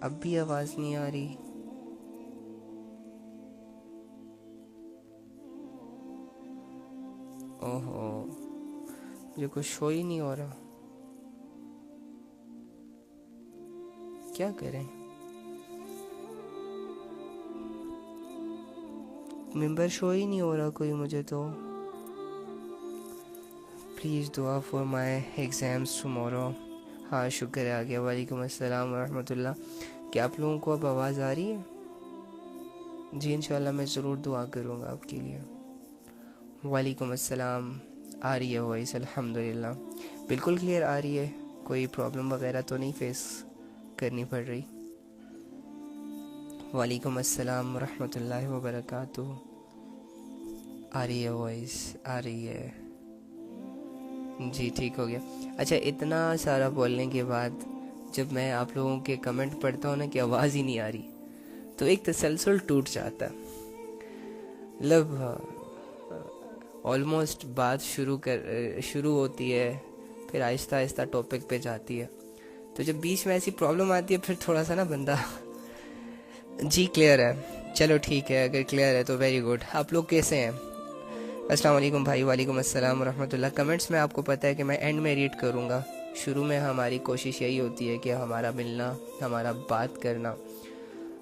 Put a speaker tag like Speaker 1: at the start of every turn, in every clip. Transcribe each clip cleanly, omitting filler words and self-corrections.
Speaker 1: اب بھی آواز نہیں آ رہی. اوہو مجھے کچھ شو ہی نہیں ہو رہا. کیا کریں؟ ممبر شو ہی نہیں ہو رہا کوئی مجھے تو. پلیز دعا فار مائی ایگزامس ٹمورو. ہاں شکر ہے آ گیا. وعلیکم السلام ورحمۃ اللہ. کیا آپ لوگوں کو اب آواز آ رہی ہے؟ جی انشاءاللہ میں ضرور دعا کروں گا آپ کے لیے. وعلیکم السلام. آ رہی ہے وائس الحمدللہ بالکل کلیئر آ رہی ہے. کوئی پرابلم وغیرہ تو نہیں فیس کرنی پڑ رہی؟ وعلیکم السلام ورحمۃ اللہ وبرکاتہ. آ رہی ہے وائس آ رہی ہے. جی ٹھیک ہو گیا. اچھا اتنا سارا بولنے کے بعد جب میں آپ لوگوں کے کمنٹ پڑھتا ہوں نا کہ آواز ہی نہیں آ رہی تو ایک تسلسل ٹوٹ جاتا ہے. مطلب آلموسٹ بات شروع ہوتی ہے پھر آہستہ آہستہ ٹاپک پہ جاتی ہے. تو جب بیچ میں ایسی پرابلم آتی ہے پھر تھوڑا سا نا بندہ جی کلیئر ہے. چلو ٹھیک ہے اگر کلیئر ہے تو ویری گڈ. آپ لوگ کیسے ہیں؟ السلام علیکم بھائی. وعلیکم السلام ورحمۃ اللہ. کمنٹس میں آپ کو پتہ ہے کہ میں اینڈ میں ریڈ کروں گا. شروع میں ہماری کوشش یہی ہوتی ہے کہ ہمارا ملنا، ہمارا بات کرنا،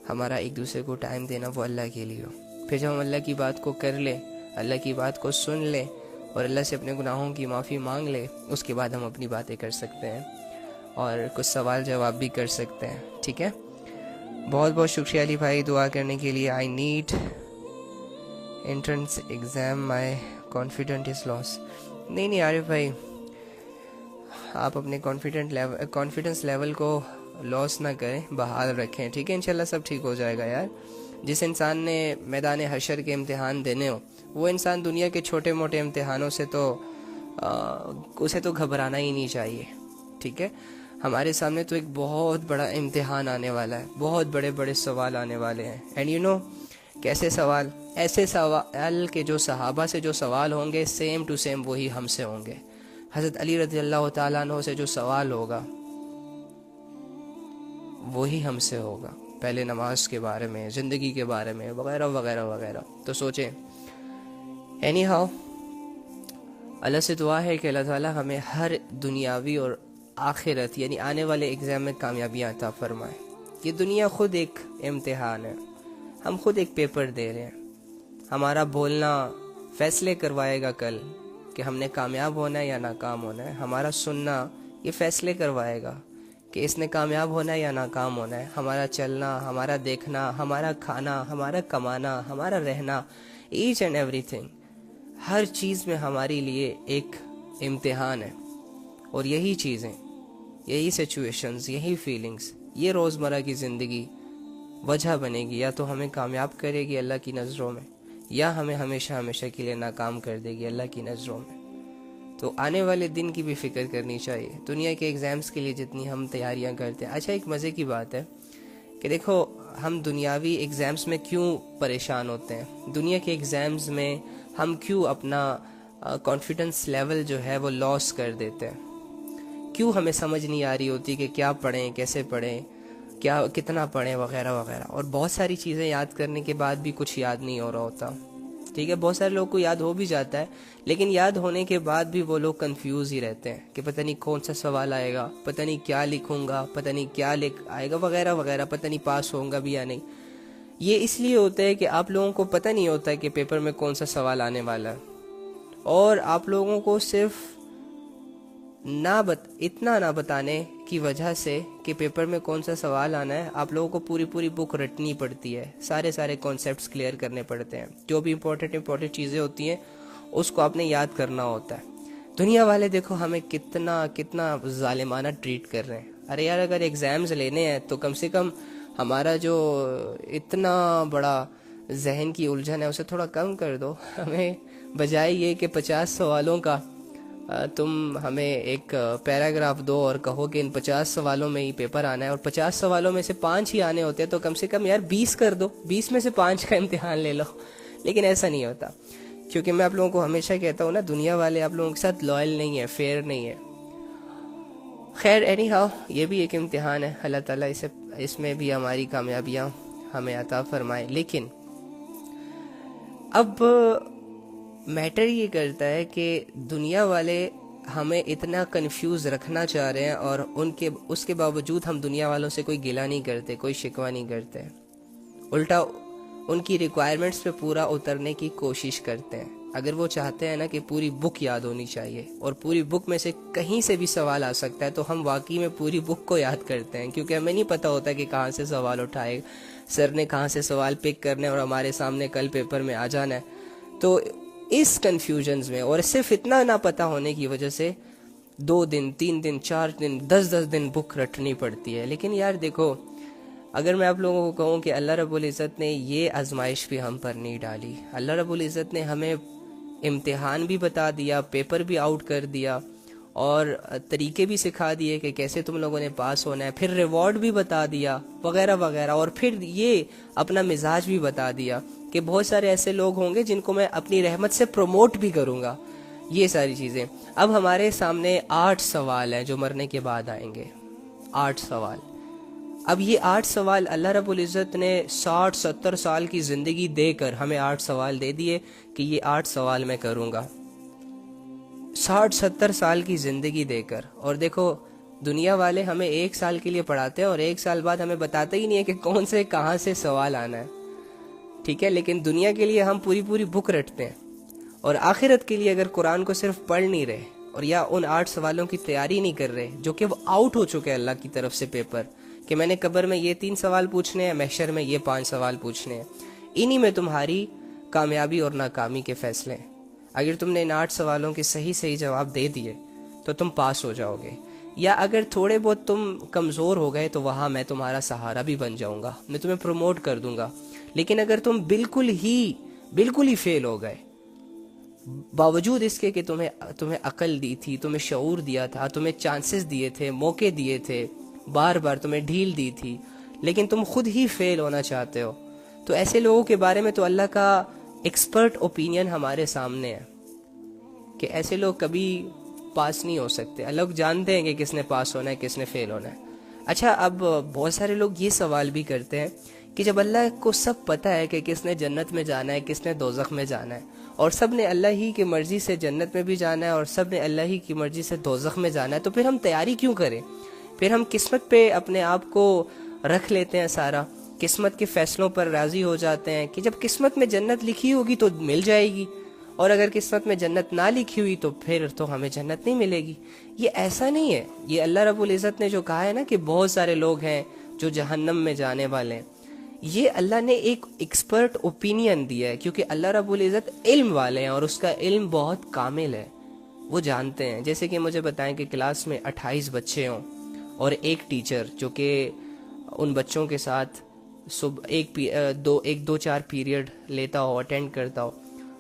Speaker 1: ہمارا ایک دوسرے کو ٹائم دینا وہ اللہ کے لیے ہو. پھر جب ہم اللہ کی بات کو کر لیں، اللہ کی بات کو سن لیں اور اللہ سے اپنے گناہوں کی معافی مانگ لیں، اس کے بعد ہم اپنی باتیں کر سکتے ہیں اور کچھ سوال جواب بھی کر سکتے ہیں. ٹھیک ہے. بہت بہت شکریہ علی بھائی دعا کرنے کے لیے. I need entrance exam my confident is loss. نہیں عارف بھائی آپ اپنے کانفیڈنس لیول کو لاس نہ کریں، بحال رکھیں. ٹھیک ہے انشاءاللہ سب ٹھیک ہو جائے گا یار. جس انسان نے میدان حشر کے امتحان دینے ہو وہ انسان دنیا کے چھوٹے موٹے امتحانوں سے تو اسے تو گھبرانا ہی نہیں چاہیے. ٹھیک ہے. ہمارے سامنے تو ایک بہت بڑا امتحان آنے والا ہے، بہت بڑے بڑے سوال آنے والے ہیں. اینڈ یو نو کیسے سوال؟ ایسے سوال کہ جو صحابہ سے جو سوال ہوں گے سیم ٹو سیم وہی ہم سے ہوں گے. حضرت علی رضی اللہ تعالیٰ عنہ سے جو سوال ہوگا وہی ہم سے ہوگا. پہلے نماز کے بارے میں، زندگی کے بارے میں، وغیرہ وغیرہ وغیرہ. تو سوچیں. اینی ہاؤ اللہ سے دعا ہے کہ اللہ تعالیٰ ہمیں ہر دنیاوی اور آخرت یعنی آنے والے ایگزام میں کامیابیاں عطا فرمائے. یہ دنیا خود ایک امتحان ہے، ہم خود ایک پیپر دے رہے ہیں. ہمارا بولنا فیصلے کروائے گا کل کہ ہم نے کامیاب ہونا ہے یا ناکام ہونا ہے. ہمارا سننا یہ فیصلے کروائے گا کہ اس نے کامیاب ہونا ہے یا ناکام ہونا ہے. ہمارا چلنا، ہمارا دیکھنا، ہمارا کھانا، ہمارا کمانا، ہمارا رہنا، ایچ اینڈ ایوری تھنگ، ہر چیز میں ہمارے لیے ایک امتحان ہے. اور یہی چیزیں، یہی سچویشنز، یہی فیلنگز، یہ روزمرہ کی زندگی وجہ بنے گی یا تو ہمیں کامیاب کرے گی اللہ کی نظروں میں، یا ہمیں ہمیشہ ہمیشہ کے لیے ناکام کر دے گی اللہ کی نظروں میں. تو آنے والے دن کی بھی فکر کرنی چاہیے. دنیا کے ایگزامز کے لیے جتنی ہم تیاریاں کرتے ہیں، اچھا ایک مزے کی بات ہے کہ دیکھو ہم دنیاوی ایگزامز میں کیوں پریشان ہوتے ہیں، دنیا کے ایگزامز میں ہم کیوں اپنا کانفیڈنس لیول جو ہے وہ لاس کر دیتے ہیں، کیوں ہمیں سمجھ نہیں آ رہی ہوتی کہ کیا پڑھیں، کیسے پڑھیں، کتنا پڑھیں وغیرہ وغیرہ. اور بہت ساری چیزیں یاد کرنے کے بعد بھی کچھ یاد نہیں ہو رہا ہوتا. ٹھیک ہے. بہت سارے لوگوں کو یاد ہو بھی جاتا ہے لیکن یاد ہونے کے بعد بھی وہ لوگ کنفیوز ہی رہتے ہیں کہ پتہ نہیں کون سا سوال آئے گا، پتہ نہیں کیا لکھوں گا، پتہ نہیں کیا آئے گا وغیرہ وغیرہ، پتہ نہیں پاس ہوں گا بھی یا نہیں. یہ اس لیے ہوتا ہے کہ آپ لوگوں کو پتہ نہیں ہوتا کہ پیپر میں کون سا سوال آنے والا ہے، اور آپ لوگوں کو صرف اتنا نہ بتانے کی وجہ سے کہ پیپر میں کون سا سوال آنا ہے آپ لوگوں کو پوری بک رٹنی پڑتی ہے، سارے کانسیپٹس کلیئر کرنے پڑتے ہیں. جو بھی امپورٹنٹ چیزیں ہوتی ہیں اس کو آپ نے یاد کرنا ہوتا ہے. دنیا والے دیکھو ہمیں کتنا ظالمانہ ٹریٹ کر رہے ہیں. ارے یار اگر ایگزامز لینے ہیں تو کم سے کم ہمارا جو اتنا بڑا ذہن کی الجھن ہے اسے تھوڑا کم کر دو. ہمیں بجائے یہ کہ 50 سوالوں کا تم ہمیں ایک پیراگراف دو اور کہو کہ ان 50 سوالوں میں ہی پیپر آنا ہے اور 50 سوالوں میں سے 5 ہی آنے ہوتے ہیں، تو کم سے کم یار 20 کر دو، 20 میں سے 5 کا امتحان لے لو. لیکن ایسا نہیں ہوتا، کیونکہ میں آپ لوگوں کو ہمیشہ کہتا ہوں نا دنیا والے آپ لوگوں کے ساتھ لائل نہیں ہے، فیئر نہیں ہے. خیر اینی ہاؤ یہ بھی ایک امتحان ہے، اللہ تعالیٰ اسے اس میں بھی ہماری کامیابیاں ہمیں عطا فرمائے. لیکن اب میٹر یہ کرتا ہے کہ دنیا والے ہمیں اتنا کنفیوز رکھنا چاہ رہے ہیں، اور اس کے باوجود ہم دنیا والوں سے کوئی گلہ نہیں کرتے، کوئی شکوہ نہیں کرتے، الٹا ان کی ریکوائرمنٹس پہ پورا اترنے کی کوشش کرتے ہیں. اگر وہ چاہتے ہیں نا کہ پوری بک یاد ہونی چاہیے اور پوری بک میں سے کہیں سے بھی سوال آ سکتا ہے، تو ہم واقعی میں پوری بک کو یاد کرتے ہیں، کیونکہ ہمیں نہیں پتہ ہوتا کہ کہاں سے سوال اٹھائے، سر نے کہاں سے سوال پک کرنا ہے اور ہمارے سامنے کل پیپر میں آ جانا ہے. تو اس کنفیوژنز میں اور صرف اتنا نہ پتہ ہونے کی وجہ سے 2 دن 3 دن 4 دن 10 دن بک رٹنی پڑتی ہے. لیکن یار دیکھو، اگر میں آپ لوگوں کو کہوں کہ اللہ رب العزت نے یہ آزمائش بھی ہم پر نہیں ڈالی، اللہ رب العزت نے ہمیں امتحان بھی بتا دیا، پیپر بھی آؤٹ کر دیا، اور طریقے بھی سکھا دیے کہ کیسے تم لوگوں نے پاس ہونا ہے، پھر ریوارڈ بھی بتا دیا وغیرہ وغیرہ، اور پھر یہ اپنا مزاج بھی بتا دیا کہ بہت سارے ایسے لوگ ہوں گے جن کو میں اپنی رحمت سے پروموٹ بھی کروں گا. یہ ساری چیزیں. اب ہمارے سامنے 8 سوال ہیں جو مرنے کے بعد آئیں گے. 8 سوال. اب یہ 8 سوال اللہ رب العزت نے 60-70 سال کی زندگی دے کر ہمیں 8 سوال دے دیے کہ یہ 8 سوال میں کروں گا. 60-70 سال کی زندگی دے کر. اور دیکھو دنیا والے ہمیں 1 سال کے لیے پڑھاتے ہیں اور 1 سال بعد ہمیں بتاتے ہی نہیں ہے کہ کون سے کہاں سے سوال آنا ہے. ٹھیک ہے، لیکن دنیا کے لیے ہم پوری بک رٹتے ہیں، اور آخرت کے لیے اگر قرآن کو صرف پڑھ نہیں رہے اور یا ان 8 سوالوں کی تیاری نہیں کر رہے جو کہ وہ آؤٹ ہو چکے اللہ کی طرف سے پیپر، کہ میں نے قبر میں یہ 3 سوال پوچھنے ہیں، محشر میں یہ 5 سوال پوچھنے ہیں، انہی میں تمہاری کامیابی اور ناکامی کے فیصلے ہیں. اگر تم نے ان 8 سوالوں کے صحیح جواب دے دیے تو تم پاس ہو جاؤ گے، یا اگر تھوڑے بہت تم کمزور ہو گئے تو وہاں میں تمہارا سہارا بھی بن جاؤں گا، میں تمہیں پروموٹ کر دوں گا. لیکن اگر تم بالکل ہی فیل ہو گئے، باوجود اس کے کہ تمہیں عقل دی تھی، تمہیں شعور دیا تھا، تمہیں چانسز دیے تھے، موقع دیے تھے، بار بار تمہیں ڈھیل دی تھی، لیکن تم خود ہی فیل ہونا چاہتے ہو، تو ایسے لوگوں کے بارے میں تو اللہ کا ایکسپرٹ اوپینین ہمارے سامنے ہے کہ ایسے لوگ کبھی پاس نہیں ہو سکتے. لوگ جانتے ہیں کہ کس نے پاس ہونا ہے، کس نے فیل ہونا ہے. اچھا، اب بہت سارے لوگ یہ سوال بھی کرتے ہیں کہ جب اللہ کو سب پتہ ہے کہ کس نے جنت میں جانا ہے، کس نے دوزخ میں جانا ہے، اور سب نے اللہ ہی کی مرضی سے جنت میں بھی جانا ہے اور سب نے اللہ ہی کی مرضی سے دوزخ میں جانا ہے، تو پھر ہم تیاری کیوں کریں؟ پھر ہم قسمت پہ اپنے آپ کو رکھ لیتے ہیں، سارا قسمت کے فیصلوں پر راضی ہو جاتے ہیں کہ جب قسمت میں جنت لکھی ہوگی تو مل جائے گی، اور اگر قسمت میں جنت نہ لکھی ہوئی تو پھر تو ہمیں جنت نہیں ملے گی. یہ ایسا نہیں ہے. یہ اللہ رب العزت نے جو کہا ہے نا کہ بہت سارے لوگ ہیں جو جہنم میں جانے والے ہیں، یہ اللہ نے ایک ایکسپرٹ اوپینین دیا ہے، کیونکہ اللہ رب العزت علم والے ہیں اور اس کا علم بہت کامل ہے. وہ جانتے ہیں. جیسے کہ مجھے بتائیں کہ کلاس میں 28 بچے ہوں اور ایک ٹیچر جو کہ ان بچوں کے ساتھ صبح ایک 2-4 پیریڈ لیتا ہو، اٹینڈ کرتا ہو،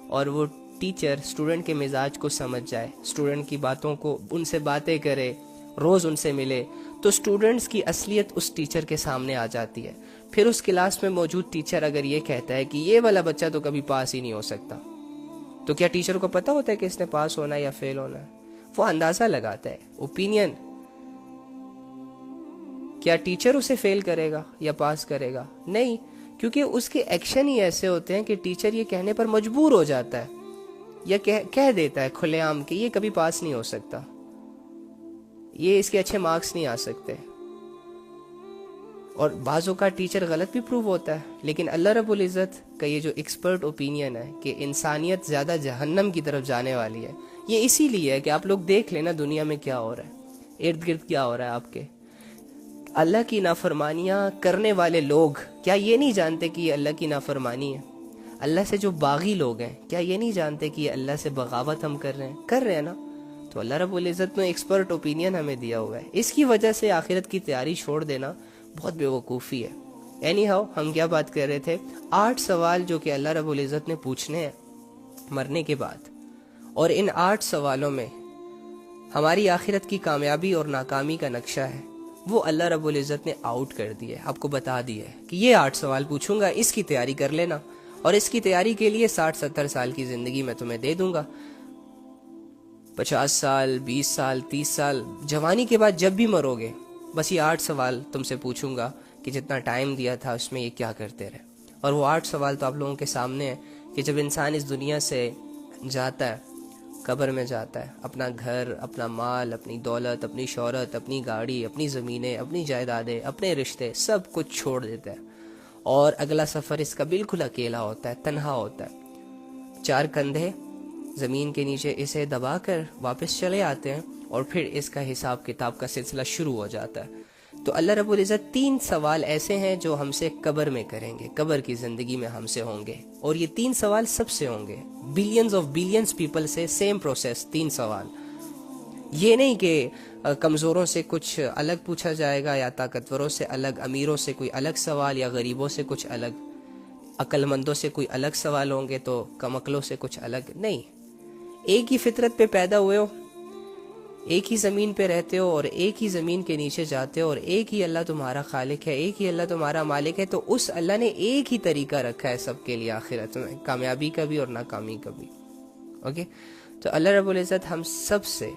Speaker 1: اور وہ ٹیچر اسٹوڈنٹ کے مزاج کو سمجھ جائے، اسٹوڈنٹ کی باتوں کو، ان سے باتیں کرے، روز ان سے ملے، تو اسٹوڈنٹس کی اصلیت اس ٹیچر کے سامنے آ جاتی ہے. پھر اس کلاس میں موجود ٹیچر اگر یہ کہتا ہے کہ یہ والا بچہ تو کبھی پاس ہی نہیں ہو سکتا، تو کیا ٹیچر کو پتہ ہوتا ہے کہ اس نے پاس ہونا ہے یا فیل ہونا ہے؟ وہ اندازہ لگاتا ہے، اوپینین. کیا ٹیچر اسے فیل کرے گا یا پاس کرے گا؟ نہیں، کیونکہ اس کے ایکشن ہی ایسے ہوتے ہیں کہ ٹیچر یہ کہنے پر مجبور ہو جاتا ہے یا کہہ دیتا ہے کھلے عام کہ یہ کبھی پاس نہیں ہو سکتا، یہ اس کے اچھے مارکس نہیں آ سکتے. اور بعض اوقات ٹیچر غلط بھی پروو ہوتا ہے. لیکن اللہ رب العزت کا یہ جو ایکسپرٹ اوپینین ہے کہ انسانیت زیادہ جہنم کی طرف جانے والی ہے، یہ اسی لیے ہے کہ آپ لوگ دیکھ لینا دنیا میں کیا ہو رہا ہے، ارد گرد کیا ہو رہا ہے آپ کے. اللہ کی نافرمانیاں کرنے والے لوگ کیا یہ نہیں جانتے کہ یہ اللہ کی نافرمانی ہے؟ اللہ سے جو باغی لوگ ہیں کیا یہ نہیں جانتے کہ یہ اللہ سے بغاوت ہم کر رہے ہیں نا؟ تو اللہ رب العزت نے ایکسپرٹ اوپینین ہمیں دیا ہوا ہے. اس کی وجہ سے آخرت کی تیاری چھوڑ دینا بہت بے وقوفی ہے. اینی ہاؤ، ہم کیا بات کر رہے تھے؟ 8 سوال جو کہ اللہ رب العزت نے پوچھنے ہیں مرنے کے بعد، اور ان 8 سوالوں میں ہماری آخرت کی کامیابی اور ناکامی کا نقشہ ہے، وہ اللہ رب العزت نے آؤٹ کر دیا ہے، آپ کو بتا دیا ہے کہ یہ 8 سوال پوچھوں گا، اس کی تیاری کر لینا. اور اس کی تیاری کے لیے 60-70 سال کی زندگی میں تمہیں دے دوں گا. 50 سال، 20 سال، 30 سال، جوانی کے بعد جب بھی مرو گے، بس یہ 8 سوال تم سے پوچھوں گا کہ جتنا ٹائم دیا تھا اس میں یہ کیا کرتے رہے. اور وہ 8 سوال تو آپ لوگوں کے سامنے ہے کہ جب انسان اس دنیا سے جاتا ہے, قبر میں جاتا ہے, اپنا گھر, اپنا مال, اپنی دولت, اپنی شہرت, اپنی گاڑی, اپنی زمینیں, اپنی جائیدادیں, اپنے رشتے, سب کچھ چھوڑ دیتا ہے, اور اگلا سفر اس کا بالکل اکیلا ہوتا ہے, تنہا ہوتا ہے. 4 کندھے زمین کے نیچے اسے دبا کر واپس چلے آتے ہیں, اور پھر اس کا حساب کتاب کا سلسلہ شروع ہو جاتا ہے. تو اللہ رب العزت 3 سوال ایسے ہیں جو ہم سے قبر میں کریں گے, قبر کی زندگی میں ہم سے ہوں گے, اور یہ 3 سوال سب سے ہوں گے, بلینز پیپل سے سیم پروسیس, 3 سوال. یہ نہیں کہ کمزوروں سے کچھ الگ پوچھا جائے گا, یا طاقتوروں سے الگ, امیروں سے کوئی الگ سوال, یا غریبوں سے کچھ الگ, عقل مندوں سے کوئی الگ سوال ہوں گے تو کم عقلوں سے کچھ الگ نہیں. ایک ہی فطرت پہ پیدا ہوئے ہو, ایک ہی زمین پہ رہتے ہو, اور ایک ہی زمین کے نیچے جاتے ہو, اور ایک ہی اللہ تمہارا خالق ہے, ایک ہی اللہ تمہارا مالک ہے. تو اس اللہ نے ایک ہی طریقہ رکھا ہے سب کے لیے آخرت میں, کامیابی کا بھی اور ناکامی کا بھی. اوکے, تو اللہ رب العزت ہم سب سے,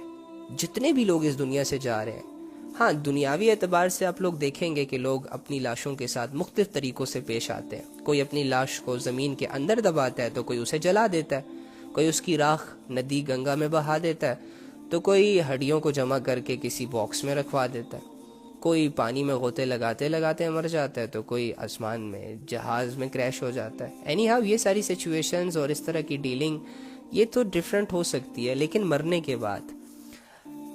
Speaker 1: جتنے بھی لوگ اس دنیا سے جا رہے ہیں, ہاں دنیاوی اعتبار سے آپ لوگ دیکھیں گے کہ لوگ اپنی لاشوں کے ساتھ مختلف طریقوں سے پیش آتے ہیں. کوئی اپنی لاش کو زمین کے اندر دباتا ہے, تو کوئی اسے جلا دیتا ہے, کوئی اس کی راکھ ندی گنگا میں بہا دیتا ہے, تو کوئی ہڈیوں کو جمع کر کے کسی باکس میں رکھوا دیتا ہے, کوئی پانی میں غوطے لگاتے لگاتے مر جاتا ہے, تو کوئی آسمان میں جہاز میں کریش ہو جاتا ہے. اینی ہاؤ یہ ساری سچویشنز اور اس طرح کی ڈیلنگ یہ تو ڈیفرنٹ ہو سکتی ہے, لیکن مرنے کے بعد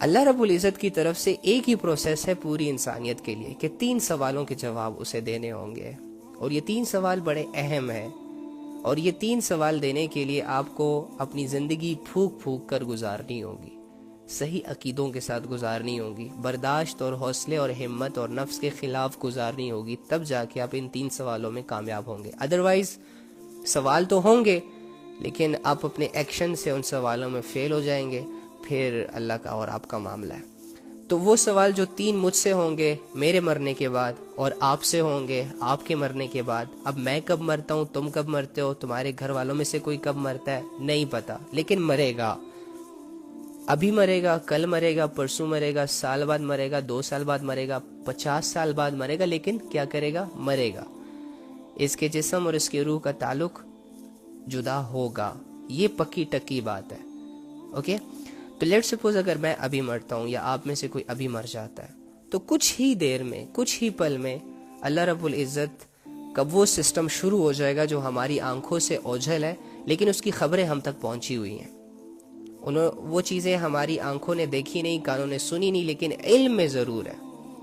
Speaker 1: اللہ رب العزت کی طرف سے ایک ہی پروسیس ہے پوری انسانیت کے لیے کہ 3 سوالوں کے جواب اسے دینے ہوں گے. اور یہ 3 سوال بڑے اہم ہیں, اور یہ 3 سوال دینے کے لیے آپ کو اپنی زندگی پھونک پھونک کر گزارنی ہوگی, صحیح عقیدوں کے ساتھ گزارنی ہوگی, برداشت اور حوصلے اور ہمت اور نفس کے خلاف گزارنی ہوگی, تب جا کے آپ ان 3 سوالوں میں کامیاب ہوں گے. ادروائز سوال تو ہوں گے, لیکن آپ اپنے ایکشن سے ان سوالوں میں فیل ہو جائیں گے, پھر اللہ کا اور آپ کا معاملہ ہے. تو وہ سوال جو 3 مجھ سے ہوں گے میرے مرنے کے بعد, اور آپ سے ہوں گے آپ کے مرنے کے بعد. اب میں کب مرتا ہوں, تم کب مرتے ہو, تمہارے گھر والوں میں سے کوئی کب مرتا ہے نہیں پتا, لیکن مرے گا. ابھی مرے گا, کل مرے گا, پرسوں مرے گا, سال بعد مرے گا, 2 سال بعد مرے گا, 50 سال بعد مرے گا, لیکن کیا کرے گا, مرے گا. اس کے جسم اور اس کے روح کا تعلق جدا ہوگا, یہ پکی ٹکی بات ہے. اوکے, تو لیٹ سپوز اگر میں ابھی مرتا ہوں, یا آپ میں سے کوئی ابھی مر جاتا ہے, تو کچھ ہی دیر میں, کچھ ہی پل میں اللہ رب العزت کا وہ سسٹم شروع ہو جائے گا جو ہماری آنکھوں سے اوجھل ہے, لیکن اس کی خبریں ہم تک پہنچی ہوئی ہیں. وہ چیزیں ہماری آنکھوں نے دیکھی نہیں, کانوں نے سنی نہیں, لیکن علم میں ضرور ہے.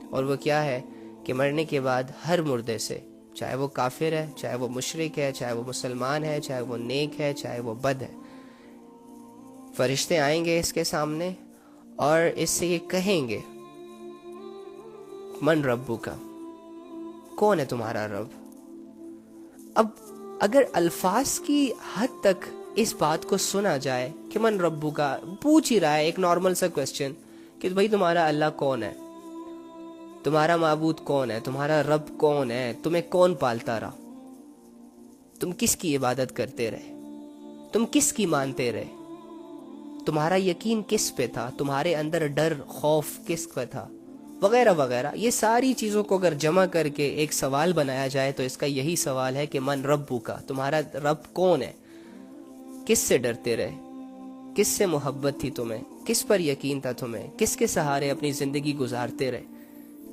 Speaker 1: اور وہ کیا ہے کہ مرنے کے بعد ہر مردے سے, چاہے وہ کافر ہے, چاہے وہ مشرک ہے, چاہے وہ مسلمان ہے, چاہے وہ نیک ہے, چاہے وہ بد ہے, فرشتے آئیں گے اس کے سامنے اور اس سے یہ کہیں گے, من ربو کا, کون ہے تمہارا رب. اب اگر الفاظ کی حد تک اس بات کو سنا جائے کہ من ربو کا, پوچھ ہی رہا ہے ایک نارمل سا کوسچن کہ بھائی تمہارا اللہ کون ہے, تمہارا معبود کون ہے, تمہارا رب کون ہے, تمہیں کون پالتا رہا, تم کس کی عبادت کرتے رہے, تم کس کی مانتے رہے, تمہارا یقین کس پہ تھا, تمہارے اندر ڈر خوف کس پہ تھا, وغیرہ وغیرہ. یہ ساری چیزوں کو اگر جمع کر کے ایک سوال بنایا جائے تو اس کا یہی سوال ہے کہ من ربو کا, تمہارا رب کون ہے, کس سے ڈرتے رہے, کس سے محبت تھی تمہیں, کس پر یقین تھا تمہیں, کس کے سہارے اپنی زندگی گزارتے رہے,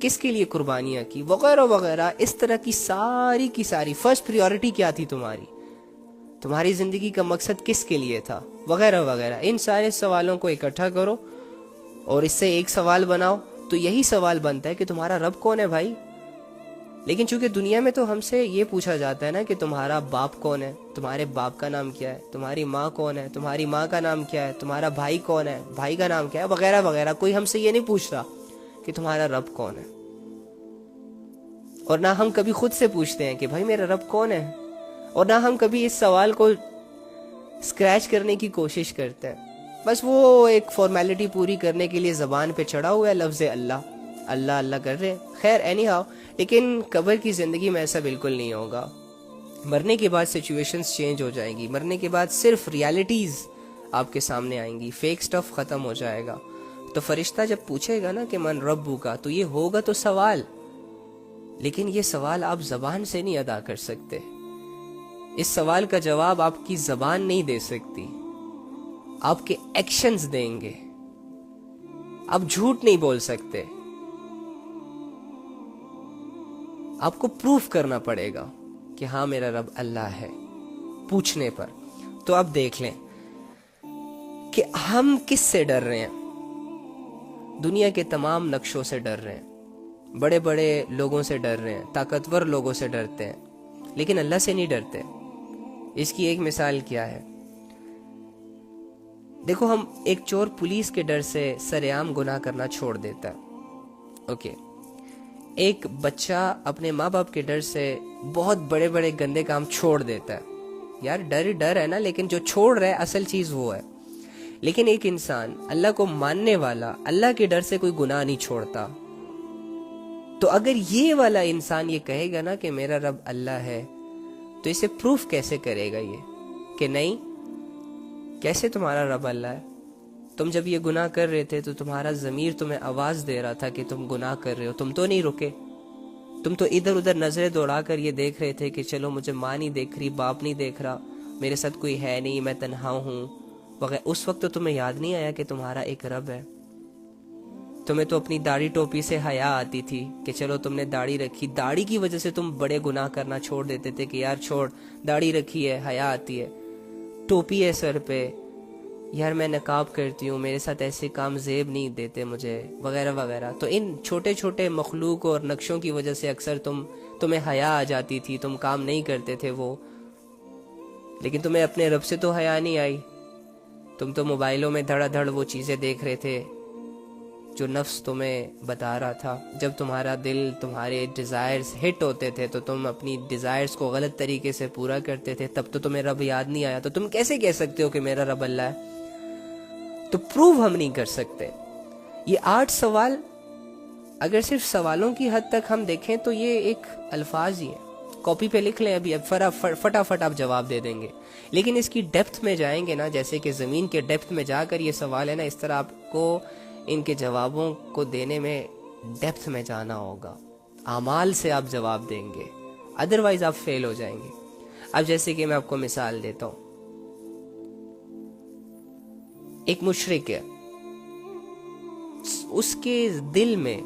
Speaker 1: کس کے لیے قربانیاں کی, وغیرہ وغیرہ. اس طرح کی ساری فرسٹ پریورٹی کیا تھی تمہاری, تمہاری زندگی کا مقصد کس کے لیے تھا, وغیرہ وغیرہ. ان سارے سوالوں کو اکٹھا کرو اور اس سے ایک سوال بناؤ, تو یہی سوال بنتا ہے کہ تمہارا رب کون ہے بھائی. لیکن چونکہ دنیا میں تو ہم سے یہ پوچھا جاتا ہے نا کہ تمہارا باپ کون ہے, تمہارے باپ کا نام کیا ہے, تمہاری ماں کون ہے, تمہاری ماں کا نام کیا ہے, تمہارا بھائی کون ہے, بھائی کا نام کیا ہے, وغیرہ وغیرہ. کوئی ہم سے یہ نہیں پوچھتا کہ تمہارا رب کون ہے. اور نہ ہم کبھی خود سے پوچھتے ہیں کہ بھائی میرا رب کون ہے, اور نہ ہم کبھی اس سوال کو اسکریچ کرنے کی کوشش کرتے ہیں. بس وہ ایک فارمیلٹی پوری کرنے کے لیے زبان پہ چڑھا ہوا ہے لفظ اللہ, اللہ اللہ کر رہے. خیر اینی ہاؤ, لیکن قبر کی زندگی میں ایسا بالکل نہیں ہوگا. مرنے کے بعد سچویشنز چینج ہو جائیں گی, مرنے کے بعد صرف ریالٹیز آپ کے سامنے آئیں گی, فیک سٹف ختم ہو جائے گا. تو فرشتہ جب پوچھے گا نا کہ من ربو کا, تو یہ ہوگا تو سوال, لیکن یہ سوال آپ زبان سے نہیں ادا کر سکتے. اس سوال کا جواب آپ کی زبان نہیں دے سکتی، آپ کے ایکشنز دیں گے. آپ جھوٹ نہیں بول سکتے، آپ کو پروف کرنا پڑے گا کہ ہاں میرا رب اللہ ہے پوچھنے پر. تو اب دیکھ لیں کہ ہم کس سے ڈر رہے ہیں. دنیا کے تمام نقشوں سے ڈر رہے ہیں، بڑے بڑے لوگوں سے ڈر رہے ہیں، طاقتور لوگوں سے ڈرتے ہیں، لیکن اللہ سے نہیں ڈرتے. اس کی ایک مثال کیا ہے؟ دیکھو، ہم ایک چور پولیس کے ڈر سے سرعام گناہ کرنا چھوڑ دیتا ہے. اوکے، ایک بچہ اپنے ماں باپ کے ڈر سے بہت بڑے بڑے گندے کام چھوڑ دیتا ہے. یار ڈر ڈر ہے نا، لیکن جو چھوڑ رہا ہے اصل چیز وہ ہے. لیکن ایک انسان اللہ کو ماننے والا اللہ کے ڈر سے کوئی گناہ نہیں چھوڑتا. تو اگر یہ والا انسان یہ کہے گا نا کہ میرا رب اللہ ہے، تو اسے پروف کیسے کرے گا یہ کہ نہیں؟ کیسے تمہارا رب اللہ ہے؟ تم جب یہ گناہ کر رہے تھے تو تمہارا ضمیر تمہیں آواز دے رہا تھا کہ تم گناہ کر رہے ہو، تم تو نہیں رکے. تم تو ادھر ادھر نظریں دوڑا کر یہ دیکھ رہے تھے کہ چلو مجھے ماں نہیں دیکھ رہی، باپ نہیں دیکھ رہا، میرے ساتھ کوئی ہے نہیں، میں تنہا ہوں وغیرہ. اس وقت تو تمہیں یاد نہیں آیا کہ تمہارا ایک رب ہے. تمہیں تو اپنی داڑھی ٹوپی سے حیا آتی تھی کہ چلو تم نے داڑھی رکھی، داڑھی کی وجہ سے تم بڑے گناہ کرنا چھوڑ دیتے تھے کہ یار چھوڑ، داڑھی رکھی ہے، حیا آتی ہے، ٹوپی ہے سر پہ، یار میں نقاب کرتی ہوں، میرے ساتھ ایسے کام زیب نہیں دیتے مجھے، وغیرہ وغیرہ. تو ان چھوٹے چھوٹے مخلوق اور نقشوں کی وجہ سے اکثر تمہیں حیا آ جاتی تھی، تم کام نہیں کرتے تھے وہ. لیکن تمہیں اپنے رب سے تو حیا نہیں آئی. تم تو موبائلوں میں دھڑا دھڑ وہ چیزیں دیکھ رہے تھے جو نفس تمہیں بتا رہا تھا. جب تمہارا دل، تمہارے ڈیزائرز ہٹ ہوتے تھے تو تم اپنی ڈیزائرز کو غلط طریقے سے پورا کرتے تھے. تب تو تمہیں رب یاد نہیں آیا. تو تم کیسے کہہ سکتے ہو کہ میرا رب اللہ ہے؟ تو پروو ہم نہیں کر سکتے. یہ 8 سوال اگر صرف سوالوں کی حد تک ہم دیکھیں تو یہ ایک الفاظ ہی ہیں. کاپی پہ لکھ لیں ابھی، فٹافٹ آپ جواب دے دیں گے. لیکن اس کی ڈیپتھ میں جائیں گے نا، جیسے کہ زمین کے ڈیپتھ میں جا کر یہ سوال ہے نا، اس طرح آپ کو ان کے جوابوں کو دینے میں ڈیپتھ میں جانا ہوگا. اعمال سے آپ جواب دیں گے، ادروائز آپ فیل ہو جائیں گے. اب جیسے کہ میں آپ کو مثال دیتا ہوں. ایک مشرک ہے، اس کے دل میں،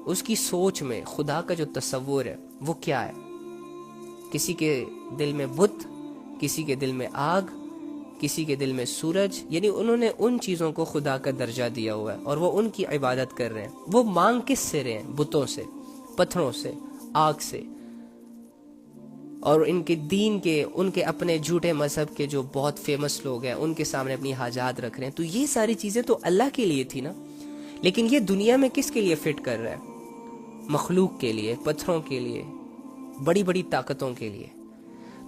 Speaker 1: اس کی سوچ میں خدا کا جو تصور ہے وہ کیا ہے؟ کسی کے دل میں بت، کسی کے دل میں آگ، کسی کے دل میں سورج. یعنی انہوں نے ان چیزوں کو خدا کا درجہ دیا ہوا ہے اور وہ ان کی عبادت کر رہے ہیں. وہ مانگ کس سے رہے ہیں؟ بتوں سے، پتھروں سے، آگ سے. اور ان کے دین کے، ان کے اپنے جھوٹے مذہب کے جو بہت فیمس لوگ ہیں ان کے سامنے اپنی حاجات رکھ رہے ہیں. تو یہ ساری چیزیں تو اللہ کے لیے تھی نا. لیکن یہ دنیا میں کس کے لیے فٹ کر رہا ہے؟ مخلوق کے لیے، پتھروں کے لیے، بڑی بڑی طاقتوں کے لیے.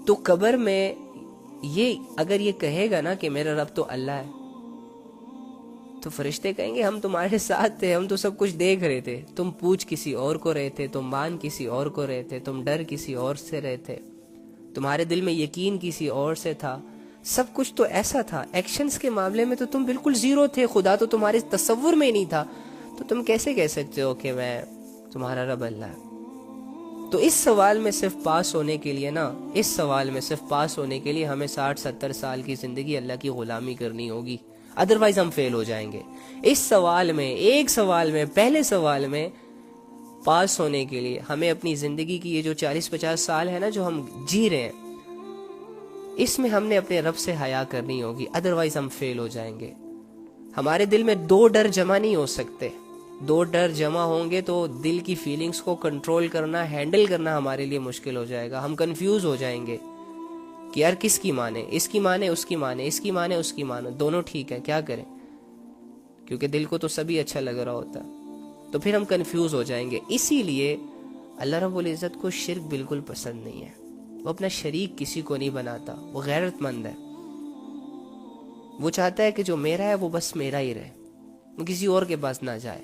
Speaker 1: تو قبر میں یہ اگر یہ کہے گا نا کہ میرا رب تو اللہ ہے، تو فرشتے کہیں گے ہم تمہارے ساتھ تھے، ہم تو سب کچھ دیکھ رہے تھے. تم پوچھ کسی اور کو رہے تھے، تم مان کسی اور کو رہے تھے، تم ڈر کسی اور سے رہے تھے، تمہارے دل میں یقین کسی اور سے تھا. سب کچھ تو ایسا تھا. ایکشنز کے معاملے میں تو تم بالکل زیرو تھے، خدا تو تمہارے تصور میں نہیں تھا. تو تم کیسے کہہ سکتے ہو کہ میں تمہارا رب اللہ ہے؟ تو اس سوال میں صرف پاس ہونے کے لیے نا، اس سوال میں صرف پاس ہونے کے لیے ہمیں 60-70 سال کی زندگی اللہ کی غلامی کرنی ہوگی، ادروائز ہم فیل ہو جائیں گے. اس سوال میں، ایک سوال میں، پہلے سوال میں پاس ہونے کے لیے ہمیں اپنی زندگی کی یہ جو 40-50 سال ہے نا جو ہم جی رہے ہیں، اس میں ہم نے اپنے رب سے حیا کرنی ہوگی، ادروائز ہم فیل ہو جائیں گے. ہمارے دل میں 2 ڈر جمع نہیں ہو سکتے. 2 ڈر جمع ہوں گے تو دل کی فیلنگز کو کنٹرول کرنا، ہینڈل کرنا ہمارے لیے مشکل ہو جائے گا. ہم کنفیوز ہو جائیں گے کہ یار کس کی مانے، اس کی مانے، اس کی مانے، اس کی مانے، اس کی مانے، دونوں ٹھیک ہے، کیا کریں؟ کیونکہ دل کو تو سبھی اچھا لگ رہا ہوتا ہے. تو پھر ہم کنفیوز ہو جائیں گے. اسی لیے اللہ رب العزت کو شرک بالکل پسند نہیں ہے. وہ اپنا شریک کسی کو نہیں بناتا. وہ غیرت مند ہے. وہ چاہتا ہے کہ جو میرا ہے وہ بس میرا ہی رہے، وہ کسی اور کے پاس نہ جائے.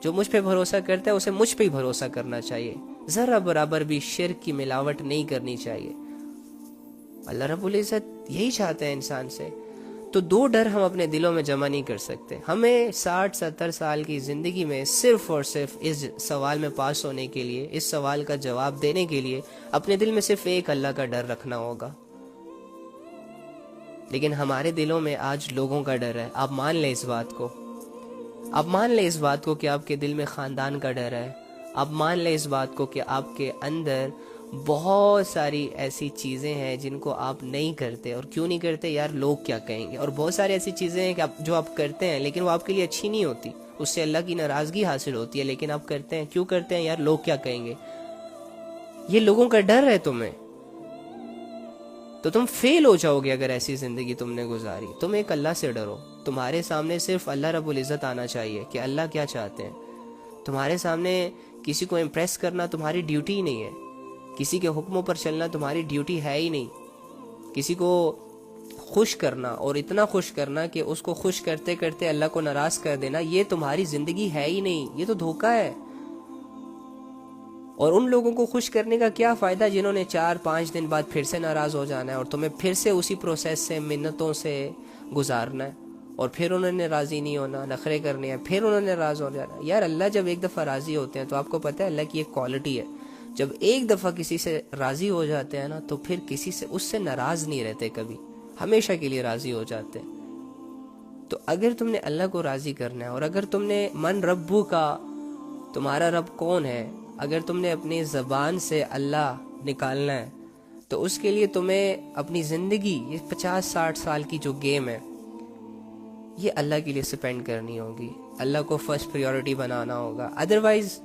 Speaker 1: جو مجھ پہ بھروسہ کرتا ہے اسے مجھ پہ ہی بھروسہ کرنا چاہیے. ذرا برابر بھی شرک کی ملاوٹ نہیں کرنی چاہیے. اللہ رب العزت یہی چاہتا ہے انسان سے. تو 2 ڈر ہم اپنے دلوں میں جمع نہیں کر سکتے. ہمیں 60-70 سال کی زندگی میں صرف اور صرف اس سوال میں پاس ہونے کے لیے، اس سوال کا جواب دینے کے لیے اپنے دل میں صرف ایک اللہ کا ڈر رکھنا ہوگا. لیکن ہمارے دلوں میں آج لوگوں کا ڈر ہے. آپ مان لیں اس بات کو، آپ مان لیں اس بات کو کہ آپ کے دل میں خاندان کا ڈر ہے. آپ مان لیں اس بات کو کہ آپ کے اندر بہت ساری ایسی چیزیں ہیں جن کو آپ نہیں کرتے. اور کیوں نہیں کرتے؟ یار لوگ کیا کہیں گے. اور بہت ساری ایسی چیزیں ہیں کہ جو آپ کرتے ہیں لیکن وہ آپ کے لیے اچھی نہیں ہوتی، اس سے اللہ کی ناراضگی حاصل ہوتی ہے، لیکن آپ کرتے ہیں. کیوں کرتے ہیں؟ یار لوگ کیا کہیں گے. یہ لوگوں کا ڈر ہے تمہیں، تو تم فیل ہو جاؤ گے اگر ایسی زندگی تم نے گزاری. تم ایک اللہ سے ڈرو. تمہارے سامنے صرف اللہ رب العزت آنا چاہیے کہ اللہ کیا چاہتے ہیں. تمہارے سامنے کسی کو امپریس کرنا تمہاری ڈیوٹی ہی نہیں ہے. کسی کے حکموں پر چلنا تمہاری ڈیوٹی ہے ہی نہیں. کسی کو خوش کرنا اور اتنا خوش کرنا کہ اس کو خوش کرتے کرتے اللہ کو ناراض کر دینا، یہ تمہاری زندگی ہے ہی نہیں. یہ تو دھوکہ ہے. اور ان لوگوں کو خوش کرنے کا کیا فائدہ جنہوں نے 4-5 دن بعد پھر سے ناراض ہو جانا ہے اور تمہیں پھر سے اسی پروسیس سے منتوں سے گزارنا ہے، اور پھر انہوں نے راضی نہیں ہونا، نخرے کرنے ہیں، پھر انہوں نے راضی ہو جانا. یار اللہ جب ایک دفعہ راضی ہوتے ہیں تو آپ کو پتہ ہے اللہ کی ایک کوالٹی ہے، جب ایک دفعہ کسی سے راضی ہو جاتے ہیں نا تو پھر کسی سے اس سے ناراض نہیں رہتے کبھی، ہمیشہ کے لیے راضی ہو جاتے ہیں. تو اگر تم نے اللہ کو راضی کرنا ہے، اور اگر تم نے من ربو کا، تمہارا رب کون ہے، اگر تم نے اپنی زبان سے اللہ نکالنا ہے تو اس کے لیے تمہیں اپنی زندگی، یہ 50-60 سال کی جو گیم ہے، یہ اللہ کے لیے سپینڈ کرنی ہوگی. اللہ کو فرسٹ پریورٹی بنانا ہوگا. ادروائز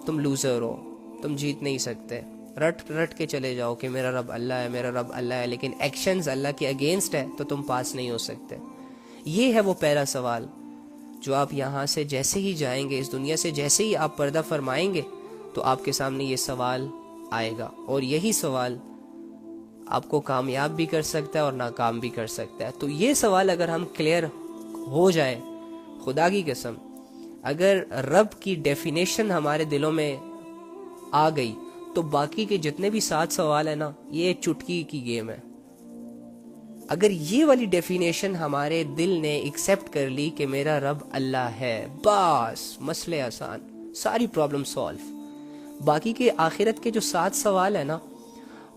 Speaker 1: تم لوزر ہو، تم جیت نہیں سکتے. رٹ کے چلے جاؤ کہ میرا رب اللہ ہے، میرا رب اللہ ہے، لیکن ایکشنز اللہ کے اگینسٹ ہے تو تم پاس نہیں ہو سکتے. یہ ہے وہ پہلا سوال جو آپ یہاں سے جیسے ہی جائیں گے، اس دنیا سے جیسے ہی آپ پردہ فرمائیں گے تو آپ کے سامنے یہ سوال آئے گا. اور یہی سوال آپ کو کامیاب بھی کر سکتا ہے اور ناکام بھی کر سکتا ہے. تو یہ سوال اگر ہم کلیئر ہو جائے، خدا کی قسم اگر رب کی ڈیفینیشن ہمارے دلوں میں آ گئی تو باقی کے جتنے بھی 7 سوال ہیں نا، یہ چٹکی کی گیم ہے. اگر یہ والی ڈیفینیشن ہمارے دل نے ایکسیپٹ کر لی کہ میرا رب اللہ ہے، بس مسئلے آسان، ساری پرابلم سالو. باقی کے آخرت کے جو 7 سوال ہیں نا،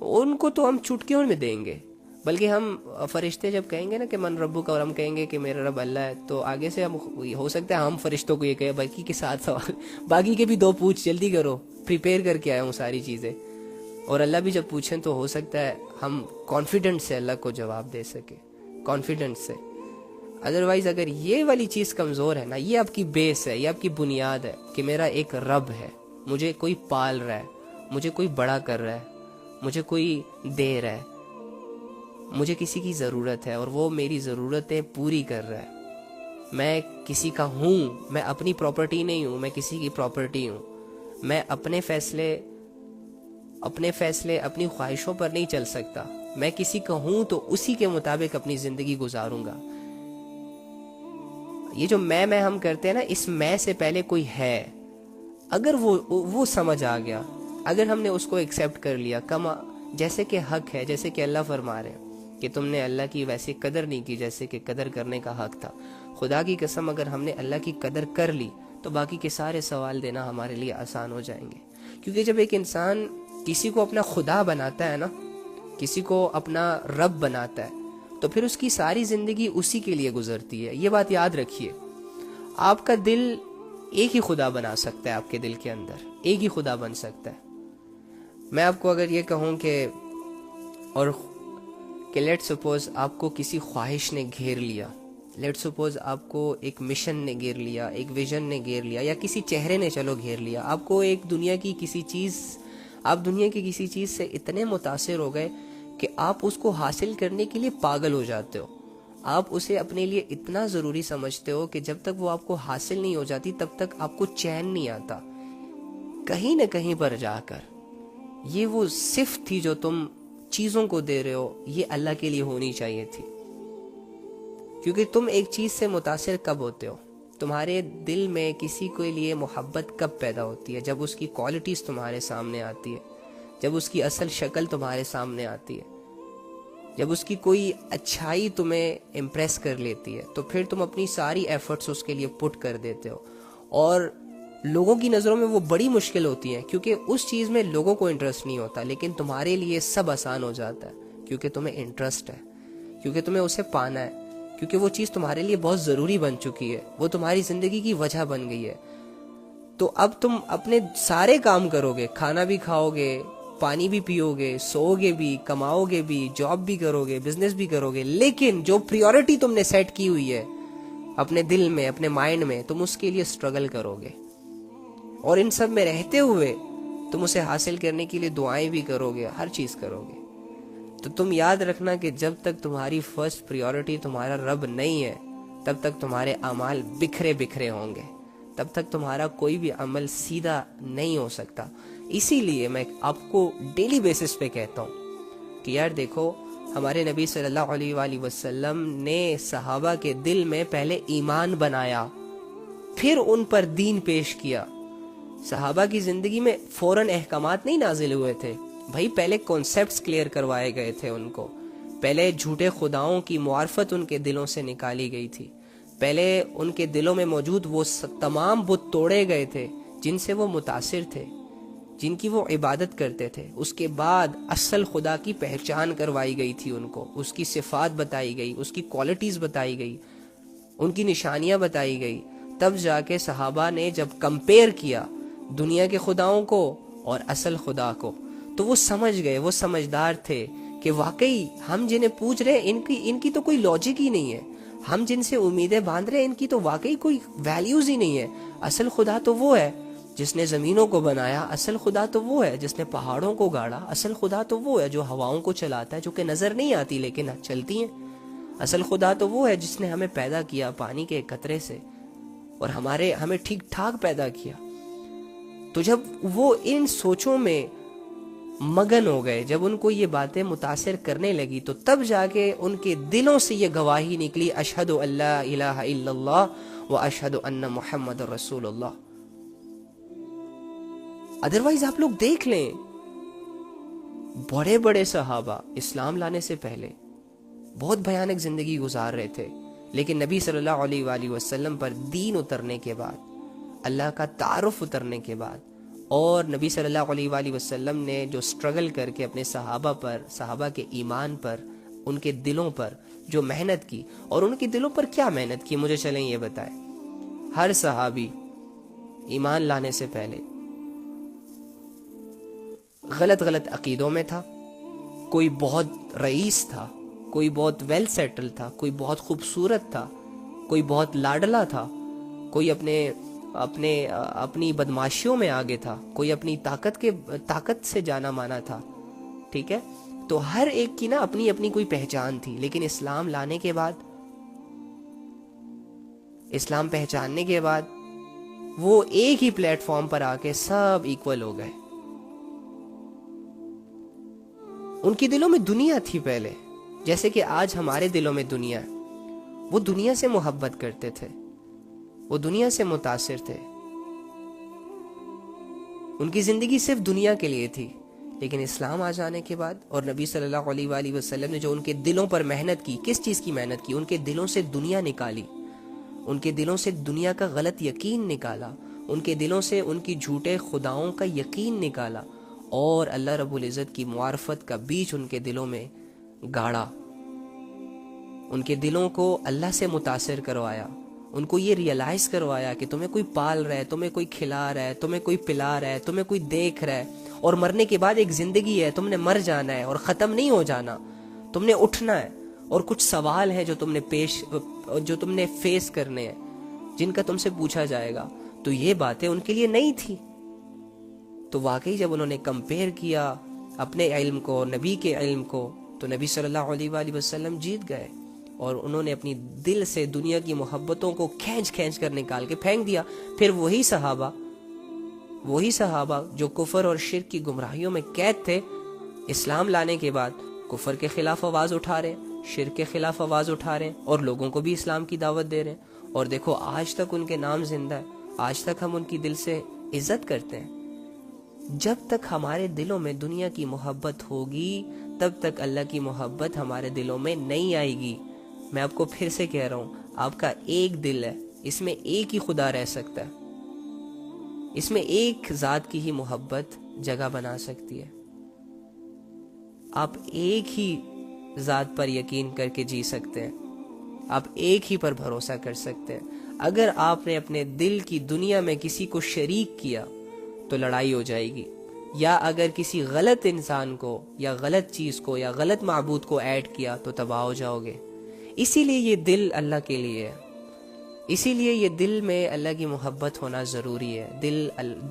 Speaker 1: ان کو تو ہم چٹکیوں میں دیں گے. بلکہ ہم فرشتے جب کہیں گے نا کہ من ربو کا، اور ہم کہیں گے کہ میرا رب اللہ ہے، تو آگے سے ہم ہو سکتا ہے ہم فرشتوں کو یہ کہیں باقی کے 7 سوال، باقی کے بھی 2 پوچھ، جلدی کرو، پریپیئر کر کے آیا ہوں ساری چیزیں. اور اللہ بھی جب پوچھیں تو ہو سکتا ہے ہم کانفیڈنٹ سے اللہ کو جواب دے سکیں، کانفیڈنٹ سے. ادروائز اگر یہ والی چیز کمزور ہے نا، یہ آپ کی بیس ہے، یہ آپ کی بنیاد ہے کہ میرا ایک رب ہے، مجھے کوئی پال رہا ہے، مجھے کوئی بڑا کر رہا ہے، مجھے کوئی دے رہا ہے، مجھے کسی کی ضرورت ہے اور وہ میری ضرورتیں پوری کر رہا ہے. میں کسی کا ہوں، میں اپنی پراپرٹی نہیں ہوں، میں کسی کی پراپرٹی ہوں. میں اپنے فیصلے اپنی خواہشوں پر نہیں چل سکتا. میں کسی کا ہوں تو اسی کے مطابق اپنی زندگی گزاروں گا. یہ جو میں ہم کرتے ہیں نا، اس میں سے پہلے کوئی ہے. اگر وہ سمجھ آ گیا، اگر ہم نے اس کو ایکسیپٹ کر لیا، جیسے کہ حق ہے، جیسے کہ اللہ فرما رہے ہیں کہ تم نے اللہ کی ویسی قدر نہیں کی جیسے کہ قدر کرنے کا حق تھا. خدا کی قسم اگر ہم نے اللہ کی قدر کر لی تو باقی کے سارے سوال دینا ہمارے لیے آسان ہو جائیں گے. کیونکہ جب ایک انسان کسی کو اپنا خدا بناتا ہے نا، کسی کو اپنا رب بناتا ہے، تو پھر اس کی ساری زندگی اسی کے لیے گزرتی ہے. یہ بات یاد رکھیے. آپ کا دل ایک ہی خدا بنا سکتا ہے، آپ کے دل کے اندر ایک ہی خدا بن سکتا ہے. میں آپ کو اگر یہ کہوں کہ لیٹ سپوز آپ کو کسی خواہش نے گھیر لیا، لیٹ سپوز آپ کو ایک مشن نے گھیر لیا، ایک ویژن نے گھیر لیا، یا کسی چہرے نے چلو گھیر لیا، آپ کو ایک دنیا کی کسی چیز سے اتنے متاثر ہو گئے کہ آپ اس کو حاصل کرنے کے لیے پاگل ہو جاتے ہو. آپ اسے اپنے لیے اتنا ضروری سمجھتے ہو کہ جب تک وہ آپ کو حاصل نہیں ہو جاتی تب تک آپ کو چین نہیں آتا. کہیں نہ کہیں پر جا کر یہ وہ صفت تھی جو تم چیزوں کو دے رہے ہو، یہ اللہ کے لیے ہونی چاہیے تھی. کیونکہ تم ایک چیز سے متاثر کب ہوتے ہو؟ تمہارے دل میں کسی کے لیے محبت کب پیدا ہوتی ہے؟ جب اس کی کوالٹیز تمہارے سامنے آتی ہے، جب اس کی اصل شکل تمہارے سامنے آتی ہے. جب اس کی کوئی اچھائی تمہیں امپریس کر لیتی ہے تو پھر تم اپنی ساری ایفرٹس اس کے لیے پٹ کر دیتے ہو، اور لوگوں کی نظروں میں وہ بڑی مشکل ہوتی ہے کیونکہ اس چیز میں لوگوں کو انٹرسٹ نہیں ہوتا، لیکن تمہارے لیے سب آسان ہو جاتا ہے کیونکہ تمہیں انٹرسٹ ہے، کیونکہ تمہیں اسے پانا ہے، کیونکہ وہ چیز تمہارے لیے بہت ضروری بن چکی ہے، وہ تمہاری زندگی کی وجہ بن گئی ہے۔ تو اب تم اپنے سارے کام کرو گے، کھانا بھی کھاؤ گے، پانی بھی پیو گے، سو گے بھی، کماؤ گے بھی، جاب بھی کرو گے، بزنس بھی کرو گے، لیکن جو پریورٹی تم نے سیٹ کی ہوئی ہے اپنے دل میں، اپنے مائنڈ میں، تم اس کے لیے سٹرگل کرو گے، اور ان سب میں رہتے ہوئے تم اسے حاصل کرنے کے لیے دعائیں بھی کرو گے، ہر چیز کرو گے۔ تو تم یاد رکھنا کہ جب تک تمہاری فرسٹ پریورٹی تمہارا رب نہیں ہے تب تک تمہارے اعمال بکھرے بکھرے ہوں گے، تب تک تمہارا کوئی بھی عمل سیدھا نہیں ہو سکتا۔ اسی لیے میں آپ کو ڈیلی بیسس پہ کہتا ہوں کہ یار دیکھو، ہمارے نبی صلی اللہ علیہ وآلہ وسلم نے صحابہ کے دل میں پہلے ایمان بنایا، پھر ان پر دین پیش کیا۔ صحابہ کی زندگی میں فوراً احکامات نہیں نازل ہوئے تھے بھائی، پہلے کانسیپٹس کلیئر کروائے گئے تھے ان کو، پہلے جھوٹے خداؤں کی معرفت ان کے دلوں سے نکالی گئی تھی، پہلے ان کے دلوں میں موجود وہ تمام بت توڑے گئے تھے جن سے وہ متاثر تھے، جن کی وہ عبادت کرتے تھے۔ اس کے بعد اصل خدا کی پہچان کروائی گئی تھی ان کو، اس کی صفات بتائی گئی، اس کی کوالٹیز بتائی گئی، ان کی نشانیاں بتائی گئی۔ تب جا کے صحابہ نے جب کمپیئر کیا دنیا کے خداؤں کو اور اصل خدا کو، تو وہ سمجھ گئے، وہ سمجھدار تھے کہ واقعی ہم جنہیں پوچھ رہے ہیں ان کی تو کوئی لاجک ہی نہیں ہے، ہم جن سے امیدیں باندھ رہے ہیں ان کی تو واقعی کوئی ویلیوز ہی نہیں ہے۔ اصل خدا تو وہ ہے جس نے زمینوں کو بنایا، اصل خدا تو وہ ہے جس نے پہاڑوں کو گاڑا، اصل خدا تو وہ ہے جو ہواؤں کو چلاتا ہے، جو کہ نظر نہیں آتی لیکن چلتی ہیں، اصل خدا تو وہ ہے جس نے ہمیں پیدا کیا پانی کے ایک قطرے سے اور ہمیں ٹھیک ٹھاک پیدا کیا۔ تو جب وہ ان سوچوں میں مگن ہو گئے، جب ان کو یہ باتیں متاثر کرنے لگی، تو تب جا کے ان کے دلوں سے یہ گواہی نکلی، اشہد ان لا الہ الا اللہ و اشہد ان محمد رسول اللہ۔ ادروائز آپ لوگ دیکھ لیں، بڑے بڑے صحابہ اسلام لانے سے پہلے بہت بھیانک زندگی گزار رہے تھے، لیکن نبی صلی اللہ علیہ وآلہ وسلم پر دین اترنے کے بعد، اللہ کا تعارف اترنے کے بعد، اور نبی صلی اللہ علیہ وآلہ وسلم نے جو سٹرگل کر کے اپنے صحابہ پر، صحابہ کے ایمان پر، ان کے دلوں پر جو محنت کی، اور ان کے دلوں پر کیا محنت کی مجھے چلیں یہ بتائیں۔ ہر صحابی ایمان لانے سے پہلے غلط عقیدوں میں تھا، کوئی بہت رئیس تھا، کوئی بہت ویل سیٹل تھا، کوئی بہت خوبصورت تھا، کوئی بہت لاڈلا تھا، کوئی اپنی بدماشیوں میں آگے تھا، کوئی اپنی طاقت سے جانا مانا تھا، ٹھیک ہے؟ تو ہر ایک کی نا اپنی اپنی کوئی پہچان تھی، لیکن اسلام لانے کے بعد، اسلام پہچاننے کے بعد، وہ ایک ہی پلیٹ فارم پر آ کے سب ایکول ہو گئے۔ ان کے دلوں میں دنیا تھی پہلے، جیسے کہ آج ہمارے دلوں میں دنیا ہے۔ وہ دنیا سے محبت کرتے تھے، وہ دنیا سے متاثر تھے، ان کی زندگی صرف دنیا کے لیے تھی۔ لیکن اسلام آ جانے کے بعد اور نبی صلی اللہ علیہ وآلہ وسلم نے جو ان کے دلوں پر محنت کی، کس چیز کی محنت کی؟ ان کے دلوں سے دنیا نکالی، ان کے دلوں سے دنیا کا غلط یقین نکالا، ان کے دلوں سے ان کی جھوٹے خداؤں کا یقین نکالا، اور اللہ رب العزت کی معرفت کا بیج ان کے دلوں میں گاڑا، ان کے دلوں کو اللہ سے متاثر کروایا، ان کو یہ ریئلائز کروایا کہ تمہیں کوئی پال رہا ہے، تمہیں کوئی کھلا رہا ہے، تمہیں کوئی پلا رہا ہے، تمہیں کوئی دیکھ رہا ہے، اور مرنے کے بعد ایک زندگی ہے، تم نے مر جانا ہے اور ختم نہیں ہو جانا، تم نے اٹھنا ہے، اور کچھ سوال ہیں جو تم نے فیس کرنے ہیں، جن کا تم سے پوچھا جائے گا۔ تو یہ باتیں ان کے لیے نہیں تھی۔ تو واقعی جب انہوں نے کمپیئر کیا اپنے علم کو نبی کے علم کو، تو نبی صلی اللہ علیہ وآلہ وسلم جیت گئے، اور انہوں نے اپنی دل سے دنیا کی محبتوں کو کھینچ کر نکال کے پھینک دیا۔ پھر وہی صحابہ جو کفر اور شرک کی گمراہیوں میں قید تھے، اسلام لانے کے بعد کفر کے خلاف آواز اٹھا رہے ہیں، شرک کے خلاف آواز اٹھا رہے ہیں، اور لوگوں کو بھی اسلام کی دعوت دے رہے ہیں۔ اور دیکھو آج تک ان کے نام زندہ ہے، آج تک ہم ان کی دل سے عزت کرتے ہیں۔ جب تک ہمارے دلوں میں دنیا کی محبت ہوگی تب تک اللہ کی محبت ہمارے دلوں میں نہیں آئے گی. میں آپ کو پھر سے کہہ رہا ہوں, آپ کا ایک دل ہے, اس میں ایک ہی خدا رہ سکتا ہے, اس میں ایک ذات کی ہی محبت جگہ بنا سکتی ہے. آپ ایک ہی ذات پر یقین کر کے جی سکتے ہیں, آپ ایک ہی پر بھروسہ کر سکتے ہیں. اگر آپ نے اپنے دل کی دنیا میں کسی کو شریک کیا تو لڑائی ہو جائے گی, یا اگر کسی غلط انسان کو یا غلط چیز کو یا غلط معبود کو ایڈ کیا تو تباہ ہو جاؤ گے. اسی لیے یہ دل اللہ کے لیے ہے, اسی لیے یہ دل میں اللہ کی محبت ہونا ضروری ہے.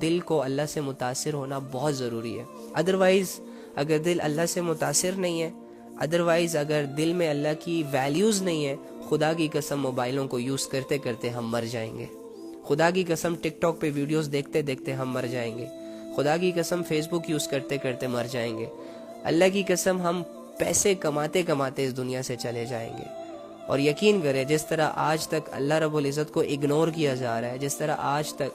Speaker 1: دل کو اللہ سے متاثر ہونا بہت ضروری ہے. ادروائز اگر دل اللہ سے متاثر نہیں ہے, ادروائز اگر دل میں اللہ کی ویلیوز نہیں ہے, خدا کی قسم موبائلوں کو یوز کرتے کرتے ہم مر جائیں گے. خدا کی قسم ٹک ٹاک پہ ویڈیوز دیکھتے دیکھتے ہم مر جائیں گے. خدا کی قسم فیس بک یوز کرتے کرتے مر جائیں گے. اللہ کی قسم ہم پیسے کماتے کماتے اس دنیا سے چلے جائیں گے. اور یقین کریں, جس طرح آج تک اللہ رب العزت کو اگنور کیا جا رہا ہے, جس طرح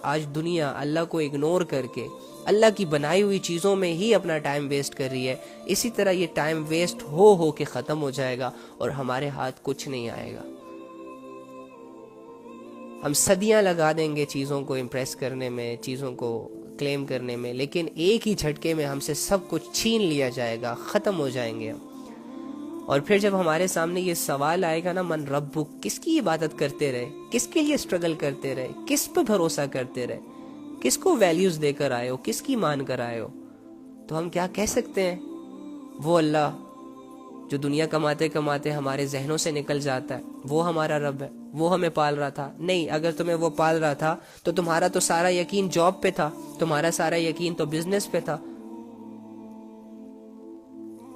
Speaker 1: آج دنیا اللہ کو اگنور کر کے اللہ کی بنائی ہوئی چیزوں میں ہی اپنا ٹائم ویسٹ کر رہی ہے, اسی طرح یہ ٹائم ویسٹ ہو کے ختم ہو جائے گا اور ہمارے ہاتھ کچھ نہیں آئے گا. ہم صدیاں لگا دیں گے چیزوں کو امپریس کرنے میں, چیزوں کو کلیم کرنے میں, لیکن ایک ہی جھٹکے میں ہم سے سب کچھ چھین لیا جائے گا, ختم ہو جائیں گے ہم. اور پھر جب ہمارے سامنے یہ سوال آئے گا نا, من ربک, کس کی عبادت کرتے رہے, کس کے لیے اسٹرگل کرتے رہے, کس پہ بھروسہ کرتے رہے, کس کو ویلیوز دے کر آئے ہو, کس کی مان کر آئے ہو, تو ہم کیا کہہ سکتے ہیں؟ وہ اللہ جو دنیا کماتے کماتے ہمارے ذہنوں سے نکل جاتا ہے, وہ ہمارا رب ہے, وہ ہمیں پال رہا تھا. نہیں, اگر تمہیں وہ پال رہا تھا تو تمہارا تو سارا یقین جاب پہ تھا, تمہارا سارا یقین تو بزنس پہ تھا.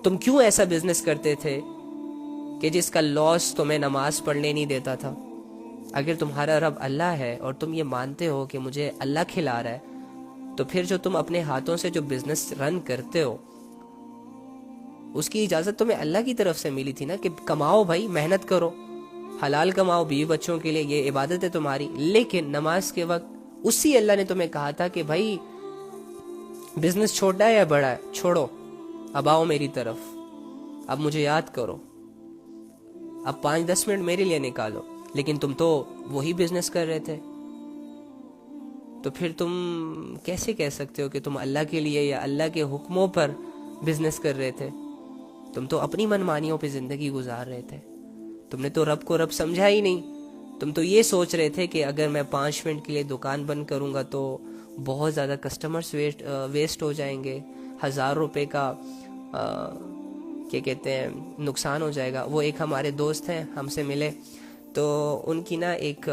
Speaker 1: تم کیوں ایسا بزنس کرتے تھے کہ جس کا لاس تمہیں نماز پڑھنے نہیں دیتا تھا؟ اگر تمہارا رب اللہ ہے اور تم یہ مانتے ہو کہ مجھے اللہ کھلا رہا ہے, تو پھر جو تم اپنے ہاتھوں سے جو بزنس رن کرتے ہو اس کی اجازت تمہیں اللہ کی طرف سے ملی تھی نا, کہ کماؤ بھائی, محنت کرو, حلال کماؤ بیوی بچوں کے لیے, یہ عبادت ہے تمہاری. لیکن نماز کے وقت اسی اللہ نے تمہیں کہا تھا کہ بھائی بزنس چھوٹا ہے یا بڑا ہے, چھوڑو, اب آؤ میری طرف, اب مجھے یاد کرو, اب 5-10 منٹ میرے لیے نکالو. لیکن تم تو وہی بزنس کر رہے تھے, تو پھر تم کیسے کہہ سکتے ہو کہ تم اللہ کے لیے یا اللہ کے حکموں پر بزنس کر رہے تھے؟ تم تو اپنی منمانیوں پہ زندگی گزار رہے تھے. تم نے تو رب کو رب سمجھا ہی نہیں. تم تو یہ سوچ رہے تھے کہ اگر میں 5 منٹ کے لیے دکان بند کروں گا تو بہت زیادہ کسٹمرز ویسٹ ہو جائیں گے, 1000 روپے کا کیا کہتے ہیں نقصان ہو جائے گا. وہ ایک ہمارے دوست ہیں, ہم سے ملے, تو ان کی نا ایک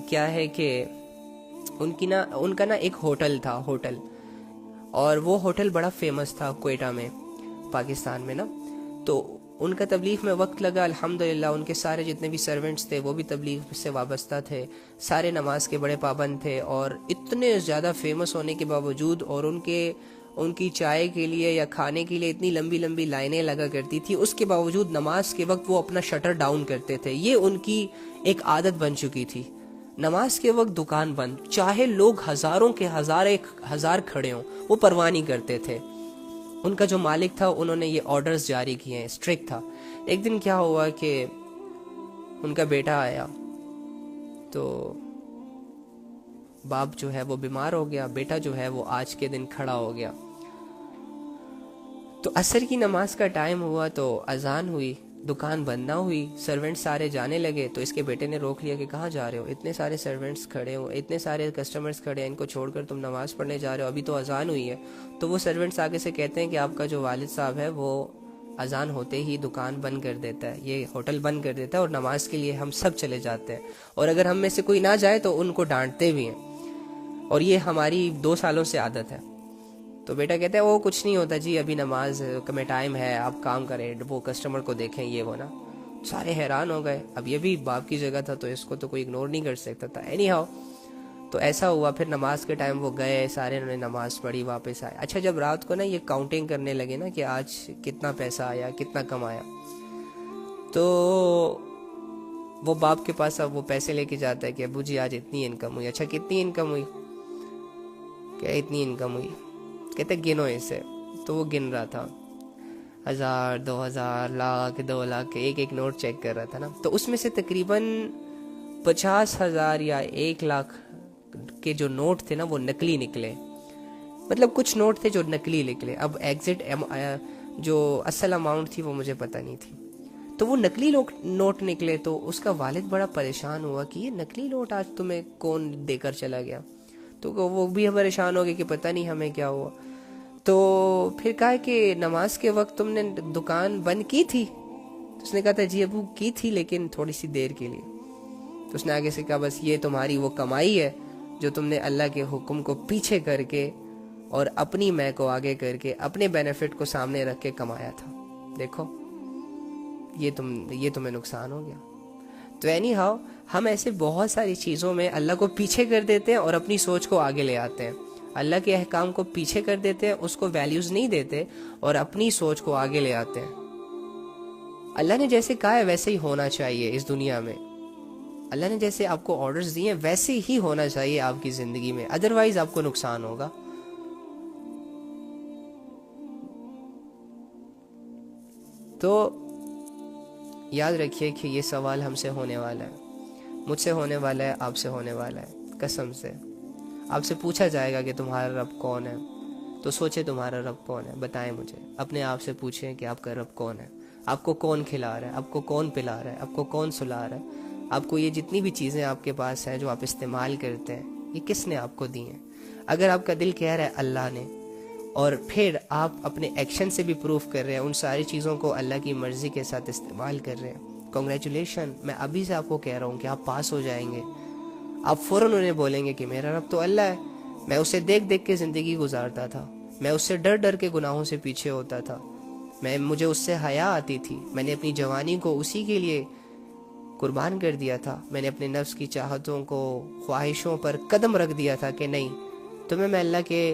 Speaker 1: کیا ہے کہ ان کا نا ایک ہوٹل تھا, اور وہ ہوٹل بڑا فیمس تھا کوئٹہ میں, پاکستان میں نا. تو ان کا تبلیغ میں وقت لگا, الحمدللہ ان کے سارے جتنے بھی سرونٹس تھے وہ بھی تبلیغ سے وابستہ تھے, سارے نماز کے بڑے پابند تھے, اور اتنے زیادہ فیمس ہونے کے باوجود اور ان کی چائے کے لیے یا کھانے کے لیے اتنی لمبی لمبی لائنیں لگا کرتی تھی, اس کے باوجود نماز کے وقت وہ اپنا شٹر ڈاؤن کرتے تھے. یہ ان کی ایک عادت بن چکی تھی, نماز کے وقت دکان بند, چاہے لوگ ہزاروں کے ہزار کھڑے ہوں, وہ پرواہ نہیں کرتے تھے. ان کا جو مالک تھا انہوں نے یہ آرڈرز جاری کیے ہیں, اسٹرکٹ تھا. ایک دن کیا ہوا کہ ان کا بیٹا آیا, تو باپ جو ہے وہ بیمار ہو گیا, بیٹا جو ہے وہ آج کے دن کھڑا ہو گیا. تو عصر کی نماز کا ٹائم ہوا تو اذان ہوئی, دکان بند نہ ہوئی, سرونٹ سارے جانے لگے. تو اس کے بیٹے نے روک لیا کہ کہاں جا رہے ہو, اتنے سارے سرونٹس کھڑے ہو, اتنے سارے کسٹمرز کھڑے ہیں, ان کو چھوڑ کر تم نماز پڑھنے جا رہے ہو, ابھی تو اذان ہوئی ہے. تو وہ سرونٹس آگے سے کہتے ہیں کہ آپ کا جو والد صاحب ہے وہ اذان ہوتے ہی دکان بند کر دیتا ہے, یہ ہوٹل بند کر دیتا ہے, اور نماز کے لیے ہم سب چلے جاتے ہیں, اور اگر ہم میں سے کوئی نہ جائے تو ان کو ڈانٹتے بھی ہیں, اور یہ ہماری 2 سالوں سے عادت ہے. تو بیٹا کہتا ہے وہ کچھ نہیں ہوتا جی, ابھی نماز میں ٹائم ہے, آپ کام کریں, وہ کسٹمر کو دیکھیں, یہ وہ نا. سارے حیران ہو گئے. اب یہ بھی باپ کی جگہ تھا تو اس کو تو کوئی اگنور نہیں کر سکتا تھا. اینی ہاؤ تو ایسا ہوا, پھر نماز کے ٹائم وہ گئے, سارے انہوں نے نماز پڑھی, واپس آئے. اچھا جب رات کو نا یہ کاؤنٹنگ کرنے لگے نا کہ آج کتنا پیسہ آیا, کتنا کمایا, تو وہ باپ کے پاس اب وہ پیسے لے کے جاتا ہے کہ ابو جی آج اتنی انکم ہوئی. اچھا کتنی انکم ہوئی؟ کہ اتنی انکم ہوئی. کہتے گنو اسے. تو وہ گن رہا تھا 1000 2000 لاکھ 2 لاکھ ایک ایک نوٹ چیک کر رہا تھا نا. تو اس میں سے تقریباً 50,000 یا 1 لاکھ کے جو نوٹ تھے نا وہ نقلی نکلے. مطلب کچھ نوٹ تھے جو نقلی نکلے. اب ایگزیکٹ جو اصل اماؤنٹ تھی وہ مجھے پتہ نہیں تھی. تو وہ نقلی نوٹ نکلے. تو اس کا والد بڑا پریشان ہوا کہ یہ نقلی نوٹ آج تمہیں کون دے کر چلا گیا. تو وہ بھی پریشان ہو گئے کہ پتہ نہیں ہمیں کیا ہوا. تو پھر کہا کہ نماز کے وقت تم نے دکان بند کی تھی. تو اس نے کہا تھا جی ابو کی تھی لیکن تھوڑی سی دیر کے لیے. تو اس نے آگے سے کہا بس یہ تمہاری وہ کمائی ہے جو تم نے اللہ کے حکم کو پیچھے کر کے اور اپنی میں کو آگے کر کے اپنے بینیفٹ کو سامنے رکھ کے کمایا تھا. دیکھو یہ تمہیں نقصان ہو گیا. تو اینی ہاؤ ہم ایسے بہت ساری چیزوں میں اللہ کو پیچھے کر دیتے ہیں اور اپنی سوچ کو آگے لے آتے ہیں. اللہ کے احکام کو پیچھے کر دیتے ہیں, اس کو ویلیوز نہیں دیتے اور اپنی سوچ کو آگے لے آتے ہیں. اللہ نے جیسے کہا ہے ویسے ہی ہونا چاہیے اس دنیا میں. اللہ نے جیسے آپ کو آرڈرز دیے ہیں ویسے ہی ہونا چاہیے آپ کی زندگی میں, ادروائز آپ کو نقصان ہوگا. تو یاد رکھیے کہ یہ سوال ہم سے ہونے والا ہے, مجھ سے ہونے والا ہے, آپ سے ہونے والا ہے. قسم سے آپ سے پوچھا جائے گا کہ تمہارا رب کون ہے. تو سوچے تمہارا رب کون ہے, بتائیں مجھے. اپنے آپ سے پوچھیں کہ آپ کا رب کون ہے, آپ کو کون کھلا رہا ہے, آپ کو کون پلا رہا ہے, آپ کو کون سلا رہا ہے, آپ کو یہ جتنی بھی چیزیں آپ کے پاس ہیں جو آپ استعمال کرتے ہیں یہ کس نے آپ کو دی ہیں. اگر آپ کا دل کہہ رہا ہے اللہ نے, اور پھر آپ اپنے ایکشن سے بھی پروف کر رہے ہیں ان ساری چیزوں کو اللہ کی مرضی کے ساتھ استعمال کر رہے ہیں, کنگریچولیشن. میں ابھی سے آپ کو کہہ رہا ہوں کہ آپ پاس ہو جائیں گے. آپ فوراً انہیں بولیں گے کہ میرا رب تو اللہ ہے, میں اسے دیکھ دیکھ کے زندگی گزارتا تھا, میں اس سے ڈر ڈر کے گناہوں سے پیچھے ہوتا تھا, مجھے اس سے حیا آتی تھی, میں نے اپنی جوانی کو اسی کے لیے قربان کر دیا تھا, میں نے اپنے نفس کی چاہتوں کو خواہشوں پر قدم رکھ دیا تھا کہ نہیں تمہیں میں اللہ کے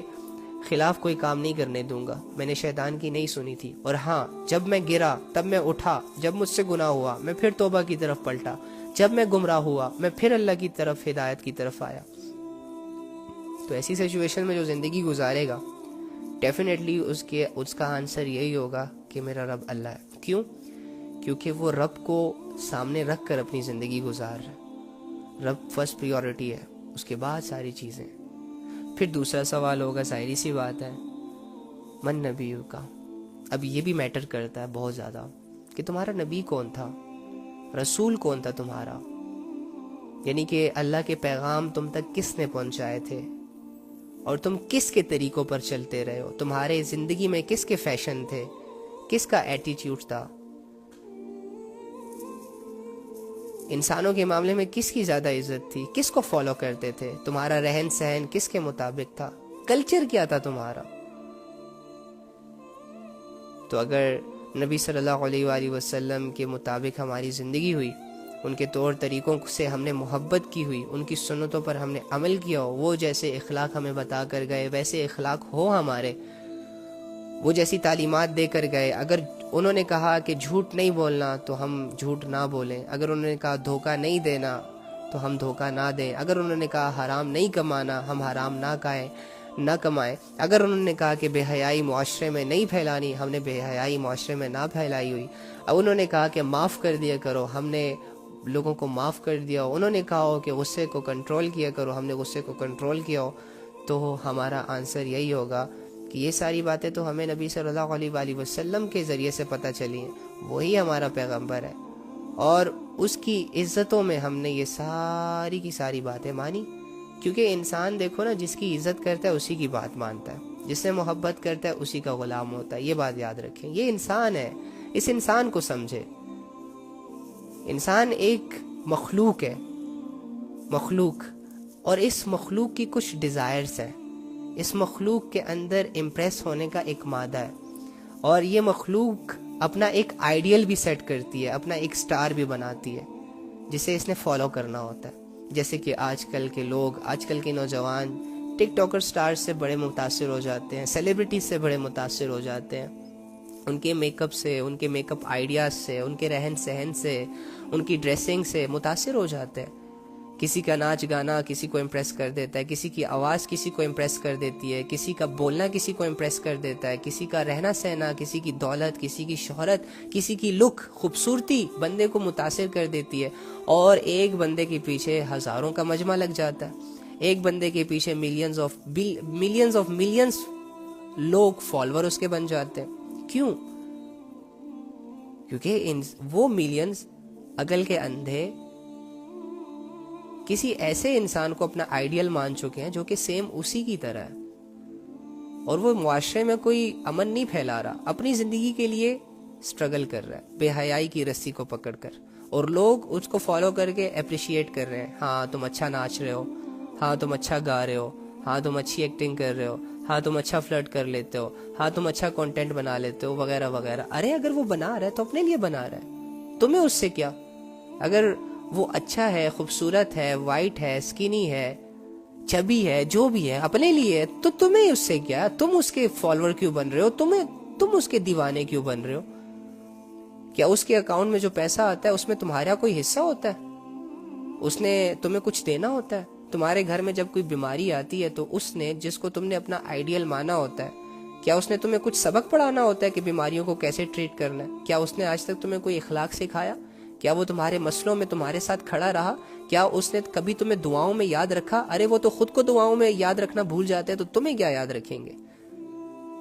Speaker 1: خلاف کوئی کام نہیں کرنے دوں گا. میں نے شیطان کی نہیں سنی تھی. اور ہاں جب میں گرا تب میں اٹھا, جب مجھ سے گناہ ہوا میں پھر توبہ کی طرف پلٹا, جب میں گمراہ ہوا میں پھر اللہ کی طرف ہدایت کی طرف آیا. تو ایسی سچویشن میں جو زندگی گزارے گا ڈیفینیٹلی اس کا آنسر یہی ہوگا کہ میرا رب اللہ ہے. کیوں؟ کیونکہ وہ رب کو سامنے رکھ کر اپنی زندگی گزار رہا ہے. رب فرسٹ پریورٹی ہے, اس کے بعد ساری چیزیں. پھر دوسرا سوال ہوگا, ظاہری سی بات ہے, من نبی کا. اب یہ بھی میٹر کرتا ہے بہت زیادہ کہ تمہارا نبی کون تھا, رسول کون تھا تمہارا, یعنی کہ اللہ کے پیغام تم تک کس نے پہنچائے تھے اور تم کس کے طریقوں پر چلتے رہے ہو. تمہارے زندگی میں کس کے فیشن تھے, کس کا ایٹیٹیوڈ تھا, انسانوں کے معاملے میں کس کی زیادہ عزت تھی, کس کو فالو کرتے تھے, تمہارا رہن سہن کس کے مطابق تھا, کلچر کیا تھا تمہارا. تو اگر نبی صلی اللہ علیہ وآلہ وسلم کے مطابق ہماری زندگی ہوئی, ان کے طور طریقوں سے ہم نے محبت کی ہوئی, ان کی سنتوں پر ہم نے عمل کیا ہو, وہ جیسے اخلاق ہمیں بتا کر گئے ویسے اخلاق ہو ہمارے, وہ جیسی تعلیمات دے کر گئے. اگر انہوں نے کہا کہ جھوٹ نہیں بولنا تو ہم جھوٹ نہ بولیں, اگر انہوں نے کہا دھوکہ نہیں دینا تو ہم دھوکہ نہ دیں, اگر انہوں نے کہا حرام نہیں کمانا ہم حرام نہ کمائیں, اگر انہوں نے کہا کہ بے حیائی معاشرے میں نہیں پھیلانی ہم نے بے حیائی معاشرے میں نہ پھیلائی ہوئی, اب انہوں نے کہا کہ معاف کر دیا کرو ہم نے لوگوں کو معاف کر دیا ہو, انہوں نے کہا ہو کہ غصے کو کنٹرول کیا کرو ہم نے غصے کو کنٹرول کیا ہو, تو ہمارا آنسر یہی ہوگا کہ یہ ساری باتیں تو ہمیں نبی صلی اللہ علیہ وآلہ وسلم کے ذریعے سے پتہ چلی ہیں, وہی ہمارا پیغمبر ہے, اور اس کی عزتوں میں ہم نے یہ ساری کی ساری باتیں مانی. کیونکہ انسان دیکھو نا, جس کی عزت کرتا ہے اسی کی بات مانتا ہے, جس سے محبت کرتا ہے اسی کا غلام ہوتا ہے. یہ بات یاد رکھیں, یہ انسان ہے, اس انسان کو سمجھے. انسان ایک مخلوق ہے, مخلوق, اور اس مخلوق کی کچھ ڈیزائرز ہیں, اس مخلوق کے اندر امپریس ہونے کا ایک مادہ ہے, اور یہ مخلوق اپنا ایک آئیڈیل بھی سیٹ کرتی ہے, اپنا ایک سٹار بھی بناتی ہے جسے اس نے فالو کرنا ہوتا ہے. جیسے کہ آج کل کے لوگ, آج کل کے نوجوان ٹک ٹاکر سٹار سے بڑے متاثر ہو جاتے ہیں, سیلیبریٹی سے بڑے متاثر ہو جاتے ہیں, ان کے میک اپ سے, ان کے میک اپ آئیڈیاز سے, ان کے رہن سہن سے, ان کی ڈریسنگ سے متاثر ہو جاتے ہیں. کسی کا ناچ گانا کسی کو امپریس کر دیتا ہے، کسی کی آواز کسی کو امپریس کر دیتی ہے، کسی کا بولنا کسی کو امپریس کر دیتا ہے، کسی کا رہنا سہنا، کسی کی دولت، کسی کی شہرت، کسی کی لک، خوبصورتی بندے کو متاثر کر دیتی ہے، اور ایک بندے کے پیچھے ہزاروں کا مجمع لگ جاتا ہے، ایک بندے کے پیچھے ملینز آف ملینز لوگ فالوور اس کے بن جاتے ہیں۔ کیوں؟ کیونکہ وہ ملینز عقل کے اندھے کسی ایسے انسان کو اپنا آئیڈیل مان چکے ہیں جو کہ سیم اسی کی طرح ہے، اور وہ معاشرے میں کوئی امن نہیں پھیلا رہا، اپنی زندگی کے لیے سٹرگل کر رہا ہے بے حیائی کی رسی کو پکڑ کر، اور لوگ اس کو فالو کر کے اپریشیٹ کر رہے ہیں۔ ہاں تم اچھا ناچ رہے ہو، ہاں تم اچھا گا رہے ہو، ہاں تم اچھی ایکٹنگ کر رہے ہو، ہاں تم اچھا فلرٹ کر لیتے ہو، ہاں تم اچھا کنٹینٹ بنا لیتے ہو، وغیرہ وغیرہ۔ ارے اگر وہ بنا رہا ہے تو اپنے لیے بنا رہا ہے، تمہیں اس سے کیا؟ اگر وہ اچھا ہے، خوبصورت ہے، وائٹ ہے، سکنی ہے، چبی ہے، جو بھی ہے اپنے لیے، تو تمہیں اس سے کیا؟ تم اس کے فالوور کیوں بن رہے ہو؟ تم اس کے دیوانے کیوں بن رہے ہو؟ کیا اس کے اکاؤنٹ میں جو پیسہ آتا ہے اس میں تمہارا کوئی حصہ ہوتا ہے؟ اس نے تمہیں کچھ دینا ہوتا ہے؟ تمہارے گھر میں جب کوئی بیماری آتی ہے تو اس نے، جس کو تم نے اپنا آئیڈیل مانا ہوتا ہے، کیا اس نے تمہیں کچھ سبق پڑھانا ہوتا ہے کہ بیماریوں کو کیسے ٹریٹ کرنا ہے؟ کیا اس نے آج تک تمہیں کوئی اخلاق سکھایا؟ کیا وہ تمہارے مسئلوں میں تمہارے ساتھ کھڑا رہا؟ کیا اس نے کبھی تمہیں دعاؤں میں یاد رکھا؟ ارے وہ تو خود کو دعاؤں میں یاد رکھنا بھول جاتے ہیں، تو تمہیں کیا یاد رکھیں گے؟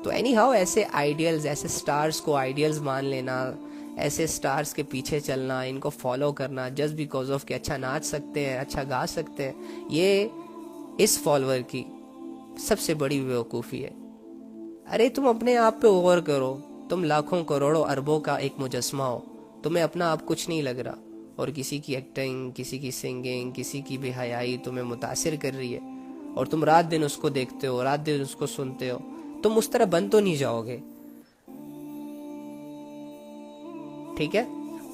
Speaker 1: تو اینی ہاؤ ایسے آئیڈیلز، ایسے سٹارز کو آئیڈیلز مان لینا، ایسے سٹارز کے پیچھے چلنا، ان کو فالو کرنا جسٹ بیکاز آف کہ اچھا ناچ سکتے ہیں، اچھا گا سکتے ہیں، یہ اس فالوور کی سب سے بڑی بیوقوفی ہے۔ ارے تم اپنے آپ پہ غور کرو، تم لاکھوں کروڑوں اربوں کا ایک مجسمہ ہو، تمہیں اپنا آپ کچھ نہیں لگ رہا، اور کسی کی ایکٹنگ، کسی کی سنگنگ، کسی کی بے حیائی تمہیں متاثر کر رہی ہے، اور تم رات دن اس کو دیکھتے ہو، رات دن اس کو سنتے ہو، تم اس طرح بن تو نہیں جاؤ گے؟ ٹھیک ہے؟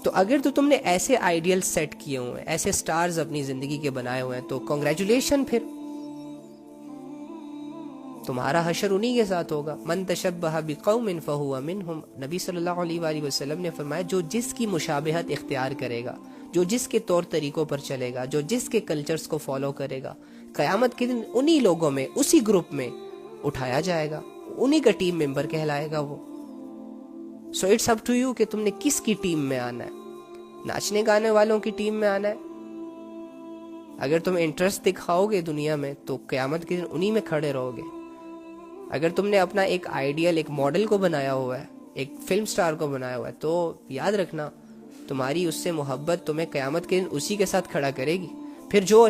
Speaker 1: تو اگر تو تم نے ایسے آئیڈیل سیٹ کیے ہوئے ہیں، ایسے سٹارز اپنی زندگی کے بنائے ہوئے ہیں، تو کنگریچولیشن، پھر تمہارا حشر انہی کے ساتھ ہوگا۔ من تشبہ بقوم فہو منہم، نبی صلی اللہ علیہ وآلہ وسلم نے فرمایا جو جس کی مشابہت اختیار کرے گا، جو جس کے طور طریقوں پر چلے گا، جو جس کے کلچرز کو فالو کرے گا، قیامت کے دن انہی لوگوں میں، اسی گروپ میں اٹھایا جائے گا، انہی کا ٹیم ممبر کہلائے گا وہ۔ So it's up to you کہ تم نے کس کی ٹیم میں آنا ہے، ناچنے گانے والوں کی ٹیم میں آنا ہے؟ اگر تم انٹرسٹ دکھاؤ گے دنیا میں تو قیامت کے دن انہی میں کھڑے رہو گے۔ اگر تم نے اپنا ایک آئیڈیل، ایک ماڈل کو بنایا ہوا ہے، ایک فلم سٹار کو بنایا ہوا ہے، تو یاد رکھنا تمہاری اس سے محبت تمہیں قیامت کے دن اسی کے ساتھ کھڑا کرے گی۔ پھر جو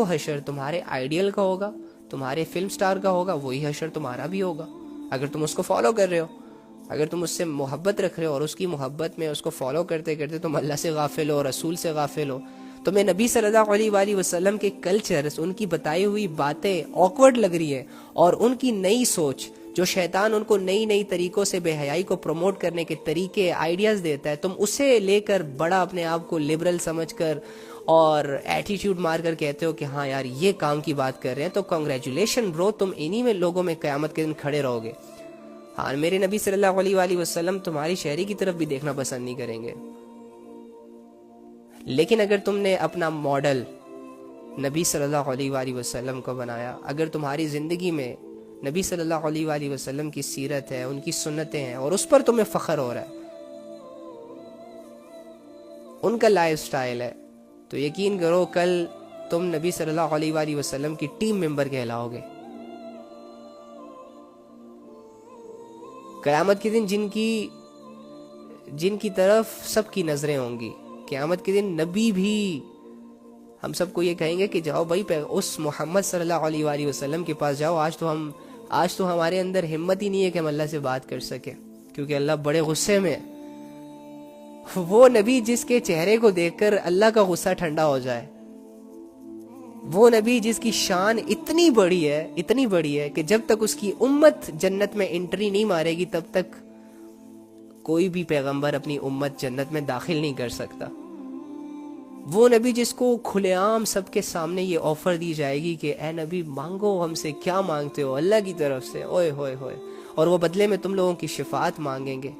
Speaker 1: حشر تمہارے آئیڈیل کا ہوگا، تمہارے فلم سٹار کا ہوگا، وہی حشر تمہارا بھی ہوگا، اگر تم اس کو فالو کر رہے ہو، اگر تم اس سے محبت رکھ رہے ہو، اور اس کی محبت میں اس کو فالو کرتے کرتے تم اللہ سے غافل ہو، رسول سے غافل ہو، تمہیں نبی صلی اللہ علیہ وآلہ وسلم کے کلچرز، ان کی بتائی ہوئی باتیں آکورڈ لگ رہی ہیں، اور ان کی نئی سوچ جو شیطان ان کو نئی طریقوں سے بے حیائی کو پروموٹ کرنے کے طریقے، آئیڈیاز دیتا ہے، تم اسے لے کر بڑا اپنے آپ کو لبرل سمجھ کر اور ایٹیٹیوڈ مار کر کہتے ہو کہ ہاں یار یہ کام کی بات کر رہے ہیں، تو کنگریچولیشن برو، تم انہی میں لوگوں میں قیامت کے دن کھڑے رہو گے۔ ہاں میرے نبی صلی اللہ علیہ وآلہ وسلم تمہاری شہری کی طرف بھی دیکھنا پسند نہیں کریں گے، لیکن اگر تم نے اپنا ماڈل نبی صلی اللہ علیہ وآلہ وسلم کو بنایا، اگر تمہاری زندگی میں نبی صلی اللہ علیہ وآلہ وسلم کی سیرت ہے، ان کی سنتیں ہیں، اور اس پر تمہیں فخر ہو رہا ہے، ان کا لائف سٹائل ہے، تو یقین کرو کل تم نبی صلی اللہ علیہ وآلہ وسلم کی ٹیم ممبر کہلاؤ گے۔ قیامت کے دن جن کی طرف سب کی نظریں ہوں گی، قیامت کے دن نبی بھی ہم سب کو یہ کہیں گے کہ جاؤ بھائی اس محمد صلی اللہ علیہ وآلہ وسلم کے پاس جاؤ، آج تو ہمارے اندر ہمت ہی نہیں ہے کہ ہم اللہ سے بات کر سکیں، کیونکہ اللہ بڑے غصے میں ہے۔ وہ نبی جس کے چہرے کو دیکھ کر اللہ کا غصہ ٹھنڈا ہو جائے، وہ نبی جس کی شان اتنی بڑی ہے کہ جب تک اس کی امت جنت میں انٹری نہیں مارے گی تب تک کوئی بھی پیغمبر اپنی امت جنت میں داخل نہیں کر سکتا۔ وہ نبی جس کو کھلے عام سب کے سامنے یہ آفر دی جائے گی کہ اے نبی مانگو ہم سے، کیا مانگتے ہو؟ اللہ کی طرف سے، اوئے ہوئے ہوئے، اور وہ بدلے میں تم لوگوں کی شفاعت مانگیں گے،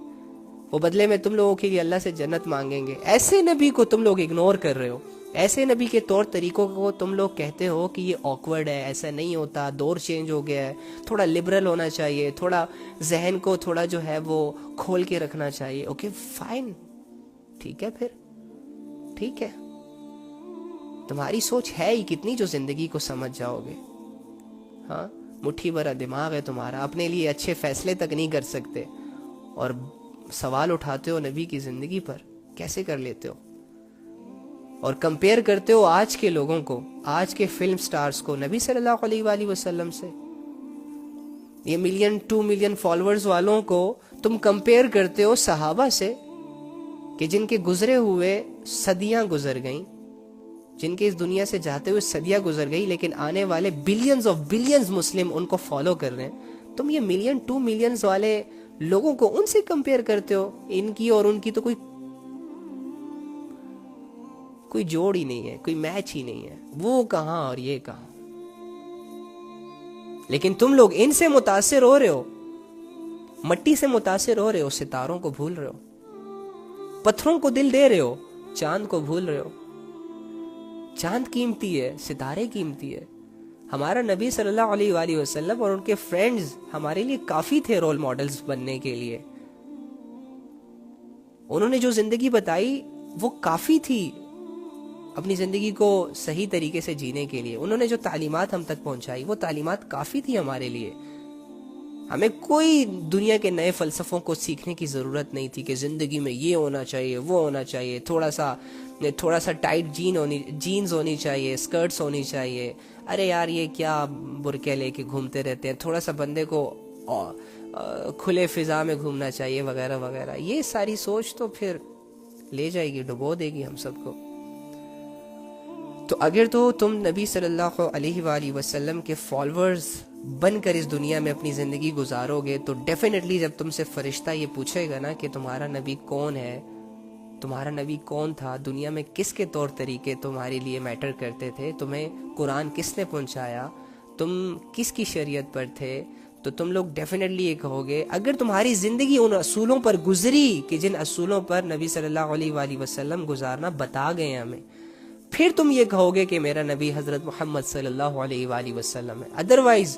Speaker 1: وہ بدلے میں تم لوگوں کے لیے اللہ سے جنت مانگیں گے۔ ایسے نبی کو تم لوگ اگنور کر رہے ہو، ایسے نبی کے طور طریقوں کو تم لوگ کہتے ہو کہ یہ آکورڈ ہے, ایسا نہیں ہوتا, دور چینج ہو گیا ہے, تھوڑا لبرل ہونا چاہیے, تھوڑا ذہن کو تھوڑا جو ہے وہ کھول کے رکھنا چاہیے. اوکے فائن, ٹھیک ہے, پھر ٹھیک ہے, تمہاری سوچ ہے ہی کتنی جو زندگی کو سمجھ جاؤ گے. ہاں, مٹھی بھرا دماغ ہے تمہارا, اپنے لیے اچھے فیصلے تک نہیں کر سکتے, اور سوال اٹھاتے ہو نبی کی زندگی پر. کیسے کر لیتے ہو؟ اور کمپیئر کرتے ہو آج کے لوگوں کو, آج کے فلم سٹارز کو نبی صلی اللہ علیہ وآلہ وسلم سے. یہ 1-2 ملین فالوورز والوں کو تم کمپیئر کرتے ہو صحابہ سے, کہ جن کے گزرے ہوئے صدیاں گزر گئیں, جن کے اس دنیا سے جاتے ہوئے صدیاں گزر گئی, لیکن آنے والے بلینز آف بلینز مسلم ان کو فالو کر رہے ہیں. تم یہ 1-2 ملین والے لوگوں کو ان سے کمپیئر کرتے ہو. ان کی اور ان کی تو کوئی جوڑ ہی نہیں ہے, کوئی میچ ہی نہیں ہے. وہ کہاں اور یہ کہاں. لیکن تم لوگ ان سے متاثر ہو رہے ہو, مٹی سے متاثر ہو رہے ہو, ستاروں کو بھول رہے ہو, پتھروں کو دل دے رہے ہو, چاند کو بھول رہے ہو. چاند قیمتی ہے, ستارے قیمتی ہے. ہمارا نبی صلی اللہ علیہ وآلہ وسلم اور ان کے فرینڈز ہمارے لیے کافی تھے رول ماڈلز بننے کے لیے. انہوں نے جو زندگی بتائی وہ کافی تھی اپنی زندگی کو صحیح طریقے سے جینے کے لیے. انہوں نے جو تعلیمات ہم تک پہنچائی وہ تعلیمات کافی تھی ہمارے لیے. ہمیں کوئی دنیا کے نئے فلسفوں کو سیکھنے کی ضرورت نہیں تھی کہ زندگی میں یہ ہونا چاہیے, وہ ہونا چاہیے, تھوڑا سا ٹائٹ جینز ہونی چاہیے, اسکرٹس ہونی چاہیے. ارے یار یہ کیا برقعے لے کے گھومتے رہتے ہیں, تھوڑا سا بندے کو کھلے فضا میں گھومنا چاہیے وغیرہ وغیرہ. یہ ساری سوچ تو پھر لے جائے گی, ڈبو دے گی ہم سب کو. تو اگر تو تم نبی صلی اللہ علیہ وآلہ وسلم کے فالورز بن کر اس دنیا میں اپنی زندگی گزارو گے, تو ڈیفینیٹلی جب تم سے فرشتہ یہ پوچھے گا نا کہ تمہارا نبی کون ہے, تمہارا نبی کون تھا, دنیا میں کس کے طور طریقے تمہارے لیے میٹر کرتے تھے, تمہیں قرآن کس نے پہنچایا, تم کس کی شریعت پر تھے, تو تم لوگ ڈیفینیٹلی یہ کہو گے, اگر تمہاری زندگی ان اصولوں پر گزری کہ جن اصولوں پر نبی صلی اللہ علیہ وآلہ وسلم گزارنا بتا گئے ہمیں, پھر تم یہ کہو گے کہ میرا نبی حضرت محمد صلی اللہ علیہ وآلہ وسلم ہے. ادروائز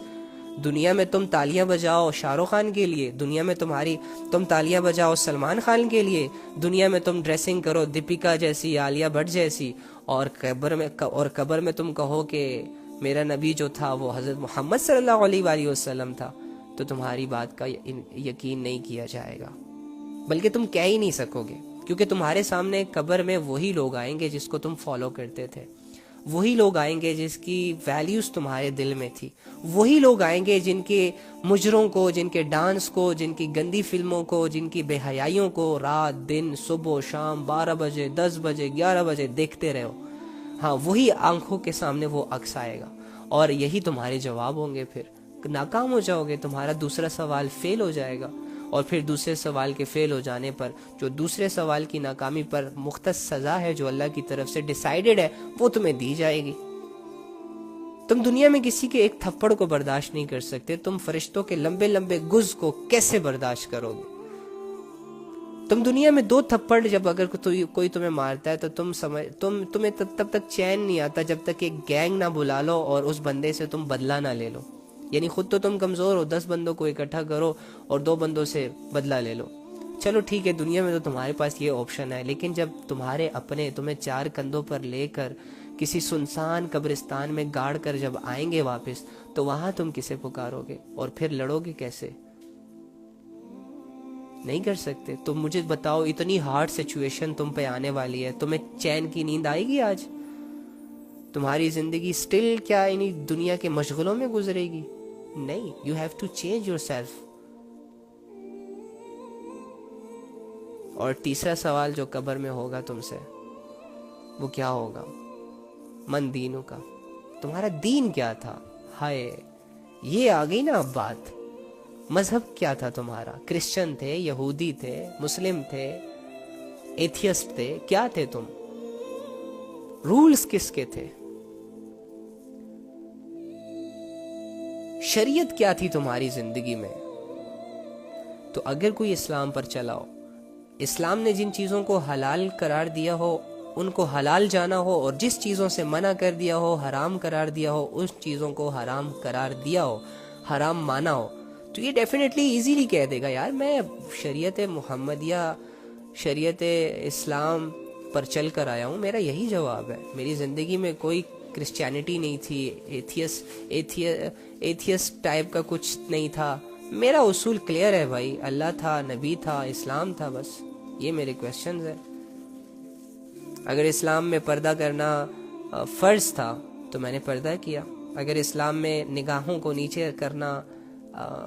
Speaker 1: دنیا میں تم تالیاں بجاؤ شاہ رخ خان کے لیے, دنیا میں تم تالیاں بجاؤ سلمان خان کے لیے, دنیا میں تم ڈریسنگ کرو دیپیکا جیسی, عالیہ بھٹ جیسی, اور قبر میں تم کہو کہ میرا نبی جو تھا وہ حضرت محمد صلی اللہ علیہ وآلہ وسلم تھا, تو تمہاری بات کا یقین نہیں کیا جائے گا, بلکہ تم کہہ ہی نہیں سکو گے. کیونکہ تمہارے سامنے قبر میں وہی لوگ آئیں گے جس کو تم فالو کرتے تھے, وہی لوگ آئیں گے جس کی ویلیوز تمہارے دل میں تھی, وہی لوگ آئیں گے جن کے مجروں کو, جن کے ڈانس کو, جن کی گندی فلموں کو, جن کی بے حیائیوں کو رات دن صبح شام 12 بجے 10 بجے 11 بجے دیکھتے رہو. ہاں, وہی آنکھوں کے سامنے وہ عکس آئے گا, اور یہی تمہارے جواب ہوں گے. پھر ناکام ہو جاؤ گے, تمہارا دوسرا سوال فیل ہو جائے گا, اور پھر دوسرے سوال کے فیل ہو جانے پر جو دوسرے سوال کی ناکامی پر مختص سزا ہے جو اللہ کی طرف سے ڈیسائیڈڈ ہے وہ تمہیں دی جائے گی. تم دنیا میں کسی کے ایک تھپڑ کو برداشت نہیں کر سکتے, تم فرشتوں کے لمبے لمبے گز کو کیسے برداشت کرو گے؟ تم دنیا میں 2 تھپڑ جب اگر کوئی تمہیں مارتا ہے تو تمہیں تب تک چین نہیں آتا جب تک ایک گینگ نہ بلا لو اور اس بندے سے تم بدلہ نہ لے لو. یعنی خود تو تم کمزور ہو, 10 بندوں کو اکٹھا کرو اور 2 بندوں سے بدلہ لے لو. چلو ٹھیک ہے, دنیا میں تو تمہارے پاس یہ آپشن ہے, لیکن جب تمہارے اپنے تمہیں 4 کندھوں پر لے کر کسی سنسان قبرستان میں گاڑ کر جب آئیں گے واپس, تو وہاں تم کسے پکارو گے اور پھر لڑو گے کیسے؟ نہیں کر سکتے. تم مجھے بتاؤ, اتنی ہارڈ سچویشن تم پہ آنے والی ہے, تمہیں چین کی نیند آئے گی آج؟ تمہاری زندگی سٹل کیا انہی دنیا کے مشغلوں میں گزرے گی؟ نہیں. You have to change your self. اور تیسرا سوال جو قبر میں ہوگا تم سے, وہ کیا ہوگا؟ من دینوں کا, تمہارا دین کیا تھا؟ ہائے, یہ آ گئی نا اب بات. مذہب کیا تھا تمہارا؟ کرسچن تھے, یہودی تھے, مسلم تھے, ایتھیسٹ تھے, کیا تھے تم؟ رولز کس کے تھے؟ شریعت کیا تھی تمہاری زندگی میں؟ تو اگر کوئی اسلام پر چلا ہو, اسلام نے جن چیزوں کو حلال قرار دیا ہو ان کو حلال جانا ہو اور جس چیزوں سے منع کر دیا ہو، حرام قرار دیا ہو، اس چیزوں کو حرام قرار دیا ہو، حرام مانا ہو، تو یہ ڈیفینیٹلی ایزیلی کہہ دے گا یار میں شریعت محمدیہ، شریعت اسلام پر چل کر آیا ہوں، میرا یہی جواب ہے، میری زندگی میں کوئی کرسچینٹی نہیں تھی، ایتھیس ٹائپ کا کچھ نہیں تھا، میرا اصول کلیئر ہے بھائی، اللہ تھا، نبی تھا، اسلام تھا، بس یہ میرے کویشچنز ہیں۔ اگر اسلام میں پردہ کرنا فرض تھا تو میں نے پردہ کیا، اگر اسلام میں نگاہوں کو نیچے کرنا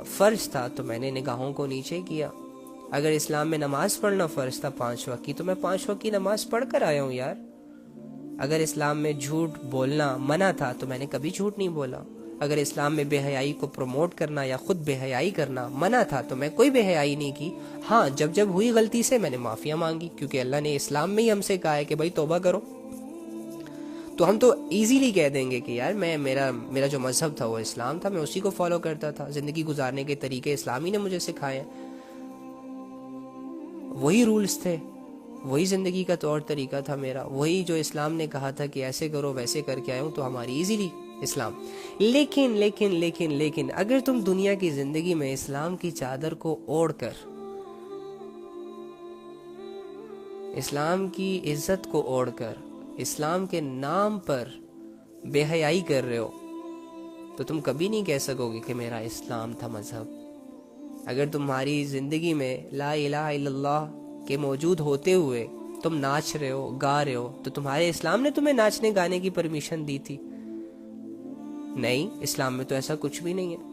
Speaker 1: فرض تھا تو میں نے نگاہوں کو نیچے کیا، اگر اسلام میں نماز پڑھنا فرض تھا 5 وقت کی تو میں 5 وقت کی نماز پڑھ کر آیا ہوں یار، اگر اسلام میں جھوٹ بولنا منع تھا تو میں نے کبھی جھوٹ نہیں بولا، اگر اسلام میں بے حیائی کو پروموٹ کرنا یا خود بے حیائی کرنا منع تھا تو میں کوئی بے حیائی نہیں کی، ہاں جب ہوئی غلطی سے میں نے معافیاں مانگی، کیونکہ اللہ نے اسلام میں ہی ہم سے کہا ہے کہ بھائی توبہ کرو، تو ہم تو ایزیلی کہہ دیں گے کہ یار میرا جو مذہب تھا وہ اسلام تھا، میں اسی کو فالو کرتا تھا، زندگی گزارنے کے طریقے اسلامی نے مجھے سکھائے، وہی رولز تھے، وہی زندگی کا طور طریقہ تھا میرا، وہی جو اسلام نے کہا تھا کہ ایسے کرو ویسے کر کے آئے ہوں، تو ہماری ایزیلی اسلام۔ لیکن لیکن لیکن لیکن اگر تم دنیا کی زندگی میں اسلام کی چادر کو اوڑھ کر، اسلام کی عزت کو اوڑھ کر، اسلام کے نام پر بے حیائی کر رہے ہو، تو تم کبھی نہیں کہہ سکو گے کہ میرا اسلام تھا مذہب۔ اگر تمہاری زندگی میں لا الہ الا اللہ کے موجود ہوتے ہوئے تم ناچ رہے ہو، گا رہے ہو، تو تمہارے اسلام نے تمہیں ناچنے گانے کی پرمیشن دی تھی؟ نہیں، اسلام میں تو ایسا کچھ بھی نہیں ہے۔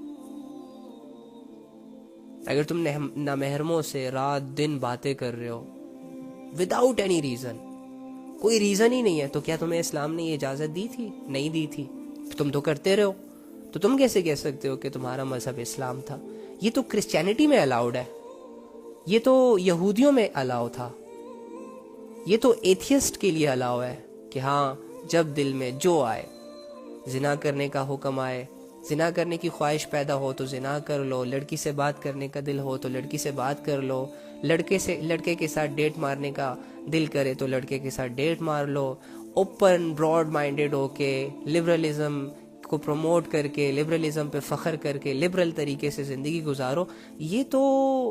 Speaker 1: اگر تم نامحرموں سے رات دن باتیں کر رہے ہو وداؤٹ اینی ریزن، کوئی ریزن ہی نہیں ہے، تو کیا تمہیں اسلام نے یہ اجازت دی تھی؟ نہیں دی تھی، تم تو کرتے رہو، تو تم کیسے کہہ سکتے ہو کہ تمہارا مذہب اسلام تھا؟ یہ تو کرسچینٹی میں الاؤڈ ہے، یہ تو یہودیوں میں الاؤ تھا، یہ تو ایتھیسٹ کے لیے الاؤ ہے کہ ہاں جب دل میں جو آئے، زنا کرنے کا حکم آئے، زنا کرنے کی خواہش پیدا ہو تو زنا کر لو، لڑکی سے بات کرنے کا دل ہو تو لڑکی سے بات کر لو، لڑکے کے ساتھ ڈیٹ مارنے کا دل کرے تو لڑکے کے ساتھ ڈیٹ مار لو، اوپن براڈ مائنڈیڈ ہو کے لبرلزم کو پروموٹ کر کے، لبرلزم پہ فخر کر کے لبرل طریقے سے زندگی گزارو۔ یہ تو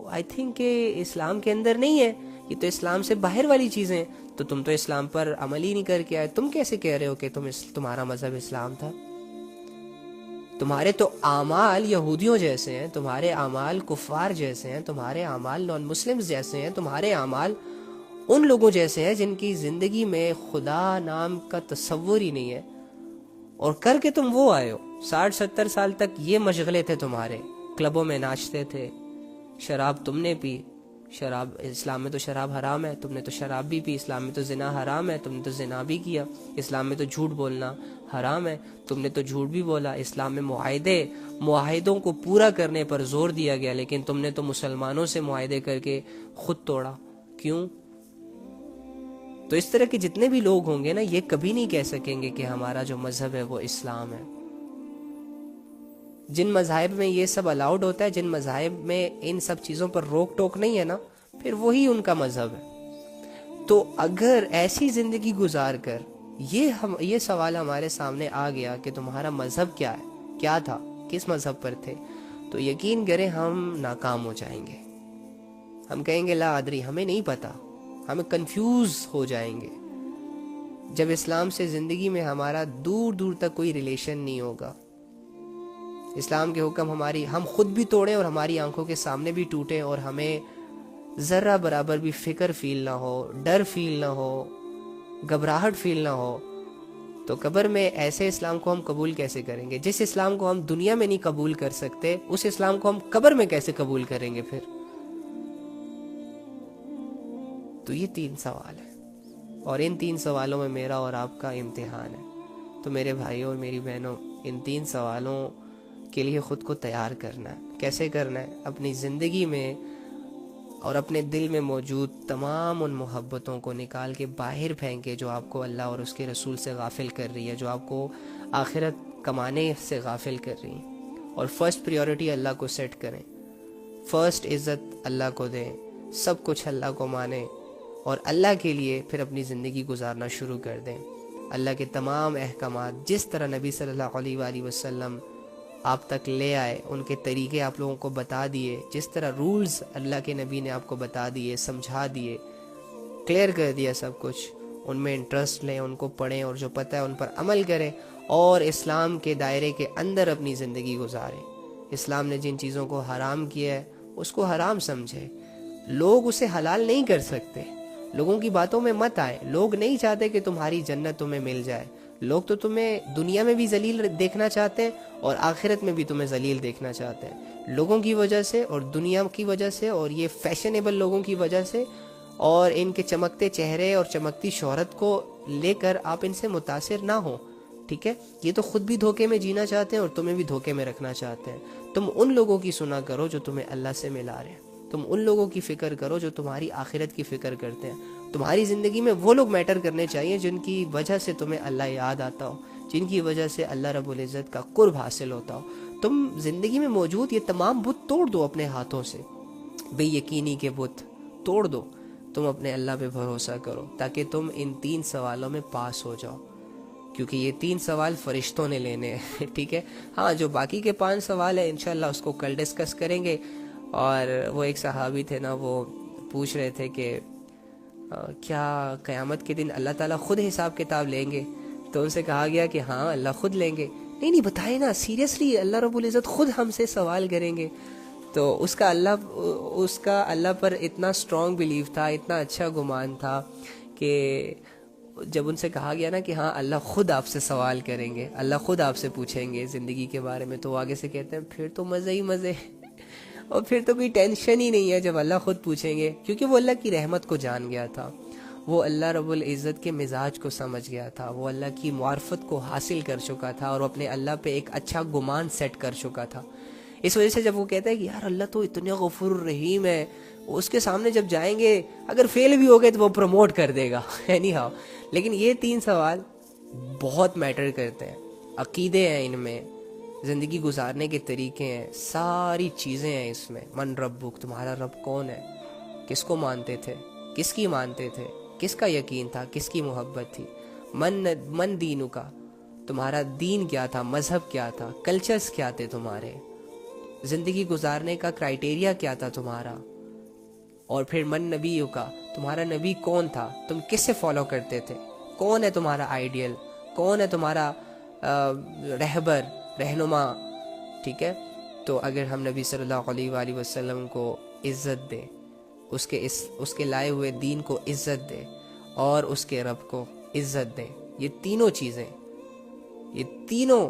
Speaker 1: آئی تھنک کہ اسلام کے اندر نہیں ہے، یہ تو اسلام سے باہر والی چیزیں ہیں، تو تم تو اسلام پر عمل ہی نہیں کر کے آئے، تم کیسے کہہ رہے ہو کہ تمہارا مذہب اسلام تھا؟ تمہارے تو اعمال یہودیوں جیسے ہیں، تمہارے اعمال کفار جیسے ہیں، تمہارے اعمال نان مسلمز جیسے ہیں، تمہارے اعمال ان لوگوں جیسے ہیں جن کی زندگی میں خدا نام کا تصور ہی نہیں ہے، اور کر کے تم وہ آئے ہو۔ 60-70 سال تک یہ مشغلے تھے تمہارے، کلبوں میں ناچتے تھے، شراب تم نے پی، شراب اسلام میں تو شراب حرام ہے، تم نے تو شراب بھی پی، اسلام میں تو زنا حرام ہے، تم نے تو زنا بھی کیا، اسلام میں تو جھوٹ بولنا حرام ہے، تم نے تو جھوٹ بھی بولا، اسلام میں معاہدوں کو پورا کرنے پر زور دیا گیا، لیکن تم نے تو مسلمانوں سے معاہدے کر کے خود توڑا، کیوں؟ تو اس طرح کے جتنے بھی لوگ ہوں گے نا، یہ کبھی نہیں کہہ سکیں گے کہ ہمارا جو مذہب ہے وہ اسلام ہے۔ جن مذاہب میں یہ سب الاؤڈ ہوتا ہے، جن مذاہب میں ان سب چیزوں پر روک ٹوک نہیں ہے نا، پھر وہی ان کا مذہب ہے۔ تو اگر ایسی زندگی گزار کر یہ سوال ہمارے سامنے آ گیا کہ تمہارا مذہب کیا ہے، کیا تھا، کس مذہب پر تھے، تو یقین کریں ہم ناکام ہو جائیں گے، ہم کہیں گے لا ادری، ہمیں نہیں پتا، ہمیں کنفیوز ہو جائیں گے۔ جب اسلام سے زندگی میں ہمارا دور دور تک کوئی ریلیشن نہیں ہوگا، اسلام کے حکم ہم خود بھی توڑیں اور ہماری آنکھوں کے سامنے بھی ٹوٹیں، اور ہمیں ذرہ برابر بھی فکر فیل نہ ہو، ڈر فیل نہ ہو، گھبراہٹ فیل نہ ہو، تو قبر میں ایسے اسلام کو ہم قبول کیسے کریں گے؟ جس اسلام کو ہم دنیا میں نہیں قبول کر سکتے، اس اسلام کو ہم قبر میں کیسے قبول کریں گے پھر؟ تو یہ 3 سوال ہیں، اور ان 3 سوالوں میں میرا اور آپ کا امتحان ہے۔ تو میرے بھائیوں اور میری بہنوں، ان 3 سوالوں کے لیے خود کو تیار کرنا ہے۔ کیسے کرنا ہے؟ اپنی زندگی میں اور اپنے دل میں موجود تمام ان محبتوں کو نکال کے باہر پھینکے جو آپ کو اللہ اور اس کے رسول سے غافل کر رہی ہے، جو آپ کو آخرت کمانے سے غافل کر رہی ہیں، اور فرسٹ پریورٹی اللہ کو سیٹ کریں، فرسٹ عزت اللہ کو دیں، سب کچھ اللہ کو مانیں، اور اللہ کے لیے پھر اپنی زندگی گزارنا شروع کر دیں. اللہ کے تمام احکامات جس طرح نبی صلی اللہ علیہ وآلہ وسلم آپ تک لے آئے، ان کے طریقے آپ لوگوں کو بتا دیے، جس طرح رولز اللہ کے نبی نے آپ کو بتا دیے، سمجھا دیے، کلیئر کر دیا سب کچھ، ان میں انٹرسٹ لیں، ان کو پڑھیں اور جو پتہ ہے ان پر عمل کریں اور اسلام کے دائرے کے اندر اپنی زندگی گزاریں. اسلام نے جن چیزوں کو حرام کیا ہے اس کو حرام سمجھے. لوگ اسے حلال نہیں کر سکتے. لوگوں کی باتوں میں مت آئے. لوگ نہیں چاہتے کہ تمہاری جنت تمہیں مل جائے. لوگ تو تمہیں دنیا میں بھی ذلیل دیکھنا چاہتے ہیں اور آخرت میں بھی تمہیں ذلیل دیکھنا چاہتے ہیں. لوگوں کی وجہ سے اور دنیا کی وجہ سے اور یہ فیشنیبل لوگوں کی وجہ سے اور ان کے چمکتے چہرے اور چمکتی شہرت کو لے کر آپ ان سے متاثر نہ ہو. ٹھیک ہے، یہ تو خود بھی دھوکے میں جینا چاہتے ہیں اور تمہیں بھی دھوکے میں رکھنا چاہتے ہیں. تم ان لوگوں کی سنا کرو جو تمہیں اللہ سے ملا رہے ہیں. تم ان لوگوں کی فکر کرو جو تمہاری آخرت کی فکر کرتے ہیں. تمہاری زندگی میں وہ لوگ میٹر کرنے چاہیے جن کی وجہ سے تمہیں اللہ یاد آتا ہو، جن کی وجہ سے اللہ رب العزت کا قرب حاصل ہوتا ہو. تم زندگی میں موجود یہ تمام بت توڑ دو اپنے ہاتھوں سے. بے یقینی کے بت توڑ دو. تم اپنے اللہ پہ بھروسہ کرو تاکہ تم ان 3 سوالوں میں پاس ہو جاؤ، کیونکہ یہ 3 سوال فرشتوں نے لینے ہیں. ٹھیک ہے، ہاں جو باقی کے 5 سوال ہیں انشاءاللہ اس کو کل ڈسکس کریں گے. اور وہ ایک صحابی تھے نا، وہ پوچھ رہے تھے کہ کیا قیامت کے دن اللہ تعالیٰ خود حساب کتاب لیں گے؟ تو ان سے کہا گیا کہ ہاں اللہ خود لیں گے. نہیں بتائے نا، سیریسلی اللہ رب العزت خود ہم سے سوال کریں گے. تو اس کا اللہ پر اتنا اسٹرانگ بلیف تھا، اتنا اچھا گمان تھا کہ جب ان سے کہا گیا نا کہ ہاں اللہ خود آپ سے سوال کریں گے، اللہ خود آپ سے پوچھیں گے زندگی کے بارے میں، تو وہ آگے سے کہتے ہیں پھر تو مزے ہی مزے اور پھر تو کوئی ٹینشن ہی نہیں ہے جب اللہ خود پوچھیں گے. کیونکہ وہ اللہ کی رحمت کو جان گیا تھا، وہ اللہ رب العزت کے مزاج کو سمجھ گیا تھا، وہ اللہ کی معرفت کو حاصل کر چکا تھا اور اپنے اللہ پہ ایک اچھا گمان سیٹ کر چکا تھا. اس وجہ سے جب وہ کہتا ہے کہ یار اللہ تو اتنا غفور الرحیم ہے، اس کے سامنے جب جائیں گے اگر فیل بھی ہو گئے تو وہ پروموٹ کر دے گا. اینی ہاؤ، لیکن یہ 3 سوال بہت میٹر کرتے ہیں. عقیدے ہیں ان میں، زندگی گزارنے کے طریقے ہیں، ساری چیزیں ہیں اس میں. من ربک، تمہارا رب کون ہے، کس کو مانتے تھے، کس کی مانتے تھے، کس کا یقین تھا، کس کی محبت تھی. من دینو کا، تمہارا دین کیا تھا، مذہب کیا تھا، کلچرز کیا تھے تمہارے، زندگی گزارنے کا کرائٹیریا کیا تھا تمہارا. اور پھر من نبیو کا، تمہارا نبی کون تھا، تم کس سے فالو کرتے تھے، کون ہے تمہارا آئیڈیل، کون ہے تمہارا رہبر، رہنما. ٹھیک ہے، تو اگر ہم نبی صلی اللہ علیہ وآلہ وسلم کو عزت دیں، اس کے لائے ہوئے دین کو عزت دیں اور اس کے رب کو عزت دیں، یہ تینوں چیزیں، یہ تینوں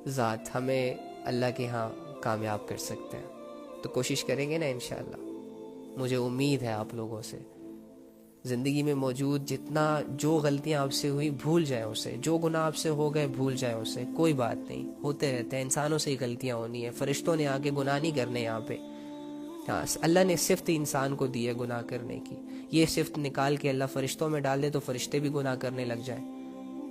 Speaker 1: ذات ہمیں اللہ کے ہاں کامیاب کر سکتے ہیں. تو کوشش کریں گے نا انشاءاللہ. مجھے امید ہے آپ لوگوں سے زندگی میں موجود جتنا جو غلطیاں آپ سے ہوئی بھول جائیں اسے، جو گناہ آپ سے ہو گئے بھول جائیں اسے. کوئی بات نہیں، ہوتے رہتے ہیں، انسانوں سے ہی غلطیاں ہونی ہیں. فرشتوں نے آگے گناہ نہیں کرنے یہاں پہ. ہاں اللہ نے صفت انسان کو دی ہے گناہ کرنے کی، یہ صفت نکال کے اللہ فرشتوں میں ڈال دے تو فرشتے بھی گناہ کرنے لگ جائیں.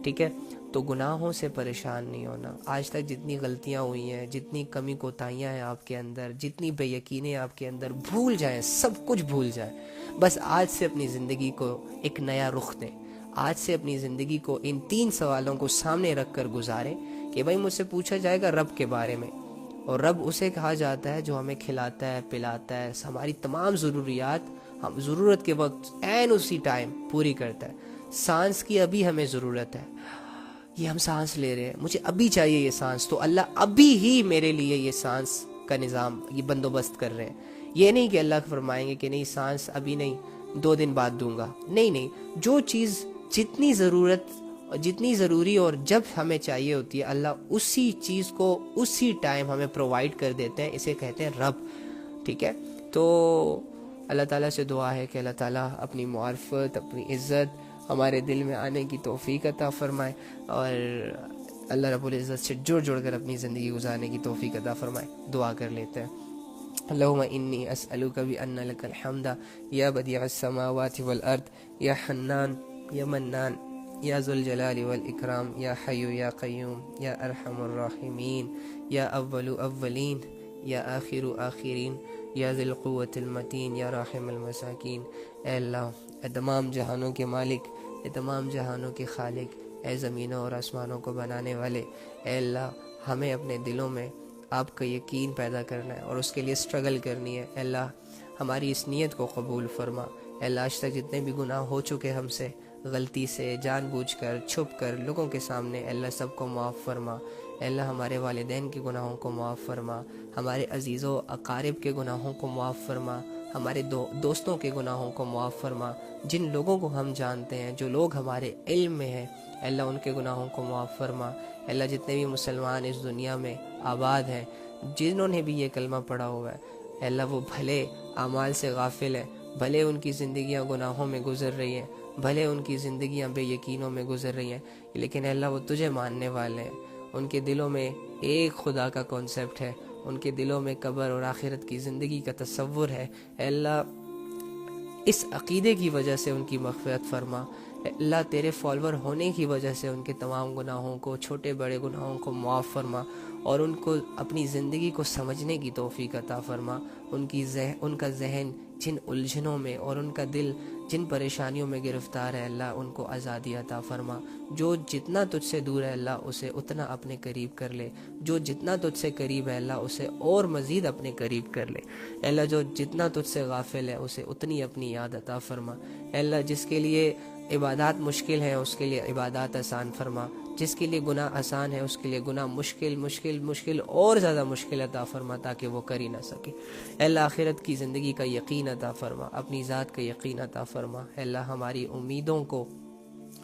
Speaker 1: ٹھیک ہے، تو گناہوں سے پریشان نہیں ہونا. آج تک جتنی غلطیاں ہوئی ہیں، جتنی کمی کوتاہیاں ہیں آپ کے اندر، جتنی بے یقینی آپ کے اندر، بھول جائیں، سب کچھ بھول جائیں. بس آج سے اپنی زندگی کو ایک نیا رخ دیں. آج سے اپنی زندگی کو ان 3 سوالوں کو سامنے رکھ کر گزاریں کہ بھائی مجھ سے پوچھا جائے گا رب کے بارے میں، اور رب اسے کہا جاتا ہے جو ہمیں کھلاتا ہے، پلاتا ہے، ہماری تمام ضروریات ہم ضرورت کے وقت عین اسی ٹائم پوری کرتا ہے. سانس کی ابھی ہمیں ضرورت ہے، یہ ہم سانس لے رہے ہیں، مجھے ابھی چاہیے یہ سانس، تو اللہ ابھی ہی میرے لیے یہ سانس کا نظام، یہ بندوبست کر رہے ہیں. یہ نہیں کہ اللہ فرمائیں گے کہ نہیں سانس ابھی نہیں، 2 دن بعد دوں گا. نہیں، جو چیز جتنی ضرورت، جتنی ضروری اور جب ہمیں چاہیے ہوتی ہے، اللہ اسی چیز کو اسی ٹائم ہمیں پرووائڈ کر دیتے ہیں. اسے کہتے ہیں رب. ٹھیک ہے، تو اللہ تعالیٰ سے دعا ہے کہ اللہ تعالیٰ اپنی معرفت، اپنی عزت ہمارے دل میں آنے کی توفیق عطا فرمائے، اور اللہ رب العزت سے جڑ کر اپنی زندگی گزارنے کی توفیق عطا فرمائے. دعا کر لیتے ہیں. اللہم انی اسألک بان لک الحمد یا بدیع السماوات والارض یا حنان یا منان یا ذو الجلال والاکرام یا حی یا قیوم یا ارحم الراحمین یا اول اولین یا آخر آخرین یا ذی القوۃ المتین یا راحم المساکین۔ اے اللہ، اے تمام جہانوں کے مالک، اے تمام جہانوں کے خالق، اے زمینوں اور آسمانوں کو بنانے والے، اے اللہ ہمیں اپنے دلوں میں آپ کا یقین پیدا کرنا ہے اور اس کے لیے اسٹرگل کرنی ہے۔ اے اللہ ہماری اس نیت کو قبول فرما۔ اے اللہ آج تک جتنے بھی گناہ ہو چکے ہم سے، غلطی سے، جان بوجھ کر، چھپ کر، لوگوں کے سامنے، اے اللہ سب کو معاف فرما۔ اے اللہ ہمارے والدین کے گناہوں کو معاف فرما، ہمارے عزیز و اقارب کے گناہوں کو معاف فرما، ہمارے دوستوں کے گناہوں کو معاف فرما، جن لوگوں کو ہم جانتے ہیں، جو لوگ ہمارے علم میں ہیں، اے اللہ ان کے گناہوں کو معاف فرما۔ اے اللہ جتنے بھی مسلمان اس دنیا میں آباد ہیں، جنہوں نے بھی یہ کلمہ پڑھا ہوا ہے، اے اللہ وہ بھلے اعمال سے غافل ہیں، بھلے ان کی زندگیاں گناہوں میں گزر رہی ہیں، بھلے ان کی زندگیاں بے یقینوں میں گزر رہی ہیں، لیکن اے اللہ وہ تجھے ماننے والے ہیں۔ ان کے دلوں میں ایک خدا کا کانسیپٹ ہے، ان کے دلوں میں قبر اور آخرت کی زندگی کا تصور ہے۔ اے اللہ اس عقیدے کی وجہ سے ان کی مغفرت فرما۔ اے اللہ تیرے فالوور ہونے کی وجہ سے ان کے تمام گناہوں کو، چھوٹے بڑے گناہوں کو معاف فرما، اور ان کو اپنی زندگی کو سمجھنے کی توفیق عطا فرما۔ ان کا ذہن جن الجھنوں میں اور ان کا دل جن پریشانیوں میں گرفتار ہے، اللہ ان کو آزادی عطا فرما۔ جو جتنا تجھ سے دور ہے اللہ اسے اتنا اپنے قریب کر لے، جو جتنا تجھ سے قریب ہے اللہ اسے اور مزید اپنے قریب کر لے۔ اے اللہ جو جتنا تجھ سے غافل ہے اسے اتنی اپنی یاد عطا فرما۔ اے اللہ جس کے لیے عبادات مشکل ہیں اس کے لیے عبادات آسان فرما، جس کے لیے گناہ آسان ہے اس کے لیے گناہ مشکل اور زیادہ مشکل عطا فرما، تاکہ وہ کر ہی نہ سکے۔ اے اللہ آخرت کی زندگی کا یقین عطا فرما، اپنی ذات کا یقین عطا فرما۔ اے اللہ ہماری امیدوں کو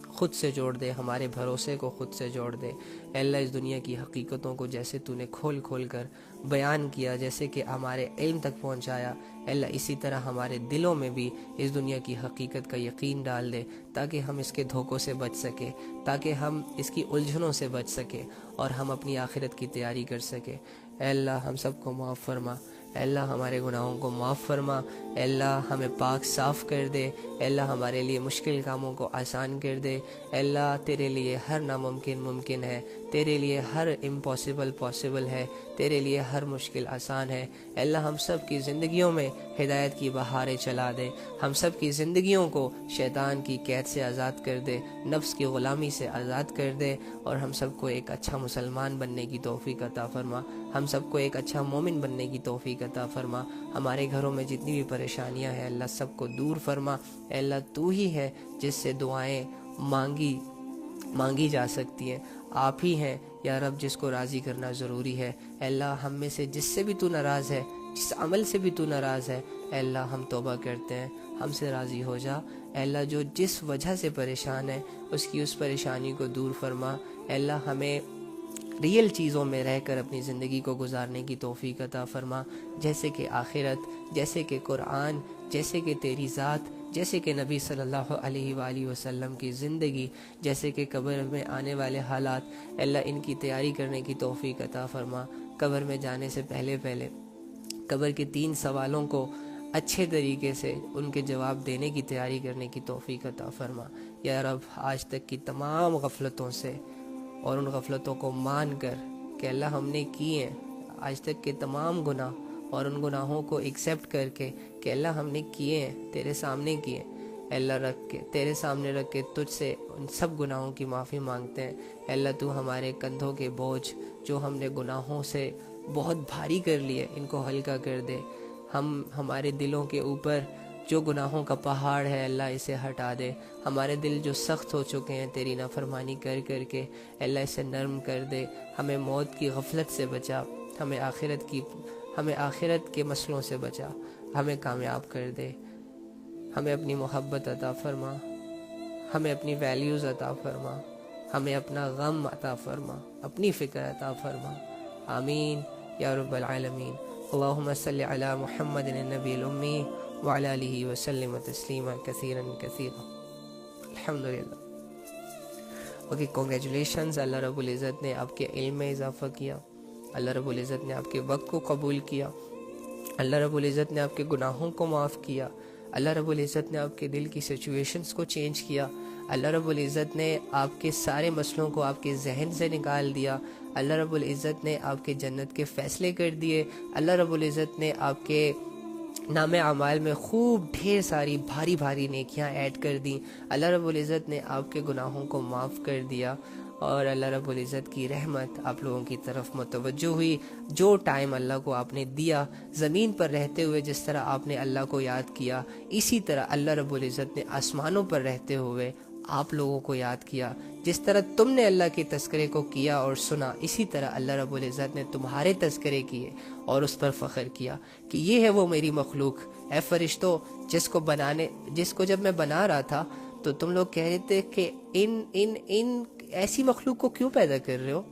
Speaker 1: خود سے جوڑ دے، ہمارے بھروسے کو خود سے جوڑ دے۔ اے اللہ اس دنیا کی حقیقتوں کو جیسے تو نے کھول کر بیان کیا، جیسے کہ ہمارے علم تک پہنچایا، اے اللہ اسی طرح ہمارے دلوں میں بھی اس دنیا کی حقیقت کا یقین ڈال دے، تاکہ ہم اس کے دھوکوں سے بچ سکیں، تاکہ ہم اس کی الجھنوں سے بچ سکیں اور ہم اپنی آخرت کی تیاری کر سکیں۔ اے اللہ ہم سب کو معاف فرما، اے اللہ ہمارے گناہوں کو معاف فرما، اے اللہ ہمیں پاک صاف کر دے، اے اللہ ہمارے لیے مشکل کاموں کو آسان کر دے۔ اے اللہ تیرے لیے ہر ناممکن ممکن ہے، تیرے لیے ہر امپاسبل پاسبل ہے، تیرے لیے ہر مشکل آسان ہے۔ اے اللہ ہم سب کی زندگیوں میں ہدایت کی بہاریں چلا دے، ہم سب کی زندگیوں کو شیطان کی قید سے آزاد کر دے، نفس کی غلامی سے آزاد کر دے، اور ہم سب کو ایک اچھا مسلمان بننے کی توفیق عطا فرما، ہم سب کو ایک اچھا مومن بننے کی توفیق عطا فرما۔ ہمارے گھروں میں جتنی بھی پریشانیاں ہیں اللہ سب کو دور فرما۔ اے اللہ تو ہی ہے جس سے دعائیں مانگی جا سکتی ہیں، آپ ہی ہیں یا رب جس کو راضی کرنا ضروری ہے۔ اے اللہ ہم میں سے جس سے بھی تو ناراض ہے، جس عمل سے بھی تو ناراض ہے، اے اللہ ہم توبہ کرتے ہیں، ہم سے راضی ہو جا۔ اے اللہ جو جس وجہ سے پریشان ہے اس پریشانی کو دور فرما۔ اے اللہ ہمیں ریئل چیزوں میں رہ کر اپنی زندگی کو گزارنے کی توفیق عطا فرما، جیسے کہ آخرت، جیسے کہ قرآن، جیسے کہ تیری ذات، جیسے کہ نبی صلی اللہ علیہ وآلہ وسلم کی زندگی، جیسے کہ قبر میں آنے والے حالات، اے اللہ ان کی تیاری کرنے کی توفیق عطا فرما۔ قبر میں جانے سے پہلے قبر کے 3 سوالوں کو اچھے طریقے سے ان کے جواب دینے کی تیاری کرنے کی توفیق عطا فرما۔ یا رب آج تک کی تمام غفلتوں سے اور ان غفلتوں کو مان کر کہ اللہ ہم نے کی ہیں، آج تک کے تمام گناہ اور ان گناہوں کو ایکسیپٹ کر کے کہ اللہ ہم نے کیے ہیں، تیرے سامنے کیے ہیں، اے اللہ تیرے سامنے رکھ کے تجھ سے ان سب گناہوں کی معافی مانگتے ہیں۔ اے اللہ تو ہمارے کندھوں کے بوجھ جو ہم نے گناہوں سے بہت بھاری کر لیے ان کو ہلکا کر دے، ہمارے دلوں کے اوپر جو گناہوں کا پہاڑ ہے اللہ اسے ہٹا دے، ہمارے دل جو سخت ہو چکے ہیں تیری نافرمانی کر کے اے اللہ اسے نرم کر دے، ہمیں موت کی غفلت سے بچا، ہمیں آخرت کے مسئلوں سے بچا، ہمیں کامیاب کر دے، ہمیں اپنی محبت عطا فرما، ہمیں اپنی ویلیوز عطا فرما، ہمیں اپنا غم عطا فرما، اپنی فکر عطا فرما۔ آمین یا رب العالمین۔ اللہم صلی علی محمد النبی الامی وعلی آلہ وسلم تسلیما کثیرا کثیرا۔ الحمدللہ۔ اوکے، کنگریچولیشنز، اللہ رب العزت نے آپ کے علم میں اضافہ کیا، اللہ رب العزت نے آپ کے وقت کو قبول کیا، اللہ رب العزت نے آپ کے گناہوں کو معاف کیا، اللہ رب العزت نے آپ کے دل کی سچویشنز کو چینج کیا. اللہ رب العزت نے آپ کے سارے مسئلوں کو آپ کے ذہن سے نکال دیا. اللہ رب العزت نے آپ کے جنت کے فیصلے کر دیے. اللہ رب العزت نے آپ کے نام اعمال میں خوب ڈھیر ساری بھاری بھاری نیکیاں ایڈ کر دیں. اللہ رب العزت نے آپ کے گناہوں کو معاف کر دیا, اور اللہ رب العزت کی رحمت آپ لوگوں کی طرف متوجہ ہوئی. جو ٹائم اللہ کو آپ نے دیا زمین پر رہتے ہوئے, جس طرح آپ نے اللہ کو یاد کیا, اسی طرح اللہ رب العزت نے آسمانوں پر رہتے ہوئے آپ لوگوں کو یاد کیا. جس طرح تم نے اللہ کے تذکرے کو کیا اور سنا, اسی طرح اللہ رب العزت نے تمہارے تذکرے کیے اور اس پر فخر کیا کہ یہ ہے وہ میری مخلوق. اے فرشتوں, جس کو جب میں بنا رہا تھا تو تم لوگ کہہ رہے تھے کہ ان ایسی مخلوق کو کیوں پیدا کر رہے ہو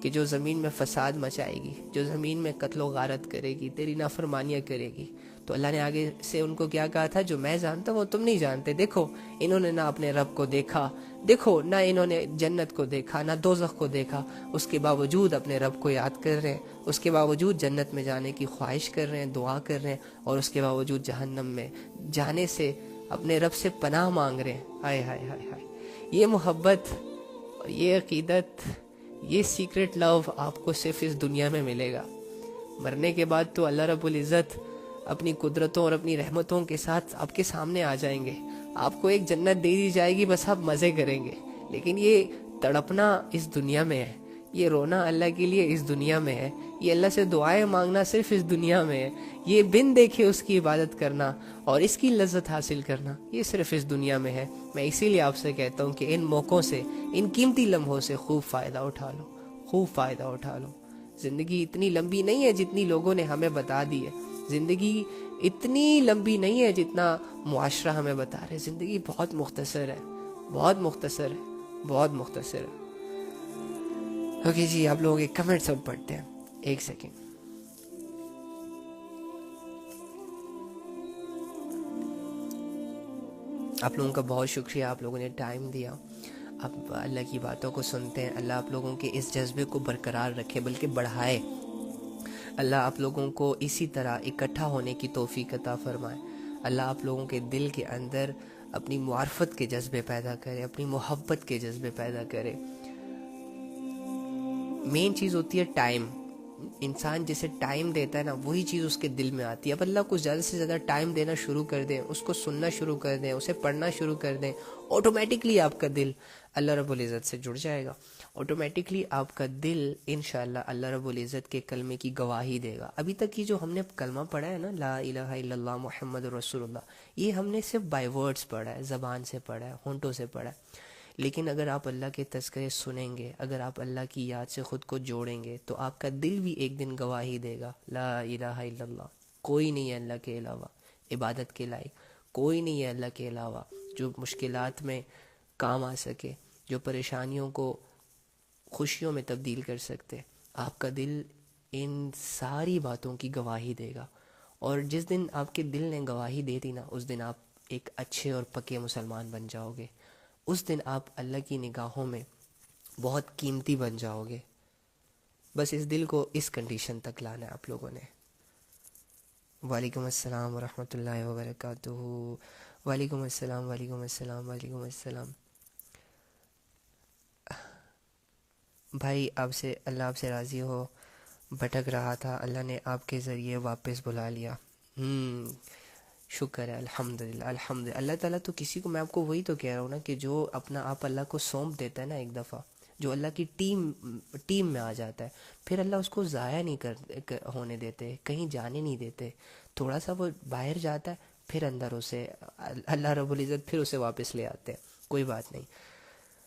Speaker 1: کہ جو زمین میں فساد مچائے گی, جو زمین میں قتل و غارت کرے گی, تیری نافرمانیاں کرے گی. تو اللہ نے آگے سے ان کو کیا کہا تھا, جو میں جانتا ہوں وہ تم نہیں جانتے. دیکھو انہوں نے نہ اپنے رب کو دیکھا, دیکھو نہ انہوں نے جنت کو دیکھا, نہ دوزخ کو دیکھا, اس کے باوجود اپنے رب کو یاد کر رہے ہیں, اس کے باوجود جنت میں جانے کی خواہش کر رہے ہیں, دعا کر رہے ہیں, اور اس کے باوجود جہنم میں جانے سے اپنے رب سے پناہ مانگ رہے ہیں. ہائے ہائے ہائے ہائے, یہ محبت, یہ عقیدت, یہ سیکرٹ لو آپ کو صرف اس دنیا میں ملے گا. مرنے کے بعد تو اللہ رب العزت اپنی قدرتوں اور اپنی رحمتوں کے ساتھ آپ کے سامنے آ جائیں گے. آپ کو ایک جنت دے دی جائے گی, بس آپ مزے کریں گے. لیکن یہ تڑپنا اس دنیا میں ہے, یہ رونا اللہ کے لیے اس دنیا میں ہے, یہ اللہ سے دعائیں مانگنا صرف اس دنیا میں ہے, یہ بن دیکھے اس کی عبادت کرنا اور اس کی لذت حاصل کرنا یہ صرف اس دنیا میں ہے. میں اسی لیے آپ سے کہتا ہوں کہ ان موقعوں سے, ان قیمتی لمحوں سے خوب فائدہ اٹھا لو, خوب فائدہ اٹھا لو. زندگی اتنی لمبی نہیں ہے جتنی لوگوں نے ہمیں بتا دی ہے. زندگی اتنی لمبی نہیں ہے جتنا معاشرہ ہمیں بتا رہے. زندگی بہت مختصر ہے, بہت مختصر ہے, بہت مختصر ہے. اوکے جی, آپ لوگوں کے کمنٹ سب پڑھتے ہیں. ایک سیکنڈ. آپ لوگوں کا بہت شکریہ, آپ لوگوں نے ٹائم دیا, آپ اللہ کی باتوں کو سنتے ہیں. اللہ آپ لوگوں کے اس جذبے کو برقرار رکھے, بلکہ بڑھائے. اللہ آپ لوگوں کو اسی طرح اکٹھا ہونے کی توفیق عطا فرمائے. اللہ آپ لوگوں کے دل کے اندر اپنی معرفت کے جذبے پیدا کرے, اپنی محبت کے جذبے پیدا کرے. مین چیز ہوتی ہے ٹائم. انسان جسے ٹائم دیتا ہے نا, وہی چیز اس کے دل میں آتی ہے. اب اللہ کو زیادہ سے زیادہ ٹائم دینا شروع کر دیں, اس کو سننا شروع کر دیں, اسے پڑھنا شروع کر دیں, آٹومیٹکلی آپ کا دل اللہ رب العزت سے جڑ جائے گا. آٹومیٹکلی آپ کا دل انشاءاللہ اللہ رب العزت کے کلمے کی گواہی دے گا. ابھی تک یہ جو ہم نے کلمہ پڑھا ہے نا, لا الہ الا اللہ محمد رسول اللہ, یہ ہم نے صرف بائی ورڈز پڑھا ہے, زبان سے پڑھا ہے, ہونٹوں سے پڑھا ہے. لیکن اگر آپ اللہ کے تذکرے سنیں گے, اگر آپ اللہ کی یاد سے خود کو جوڑیں گے, تو آپ کا دل بھی ایک دن گواہی دے گا, لا الہ الا اللہ, کوئی نہیں ہے اللہ کے علاوہ عبادت کے لائق, کوئی نہیں ہے اللہ کے علاوہ جو مشکلات میں کام آ سکے, جو پریشانیوں کو خوشیوں میں تبدیل کر سکتے. آپ کا دل ان ساری باتوں کی گواہی دے گا, اور جس دن آپ کے دل نے گواہی دے دی نا, اس دن آپ ایک اچھے اور پکے مسلمان بن جاؤ گے. اس دن آپ اللہ کی نگاہوں میں بہت قیمتی بن جاؤ گے. بس اس دل کو اس کنڈیشن تک لانا ہے آپ لوگوں نے. وعلیکم السلام ورحمۃ اللہ وبرکاتہ. وعلیکم السلام, وعلیکم السلام, وعلیکم السلام. بھائی آپ سے, اللہ آپ سے راضی ہو. بھٹک رہا تھا, اللہ نے آپ کے ذریعے واپس بلا لیا. شکر ہے, الحمدللہ الحمدللہ. اللہ تعالیٰ تو کسی کو, میں آپ کو وہی تو کہہ رہا ہوں نا, کہ جو اپنا آپ اللہ کو سونپ دیتا ہے نا ایک دفعہ, جو اللہ کی ٹیم میں آ جاتا ہے, پھر اللہ اس کو ضائع نہیں ہونے دیتے, کہیں جانے نہیں دیتے. تھوڑا سا وہ باہر جاتا ہے, پھر اندر اسے اللہ رب العزت پھر اسے واپس لے آتے ہیں. کوئی بات نہیں,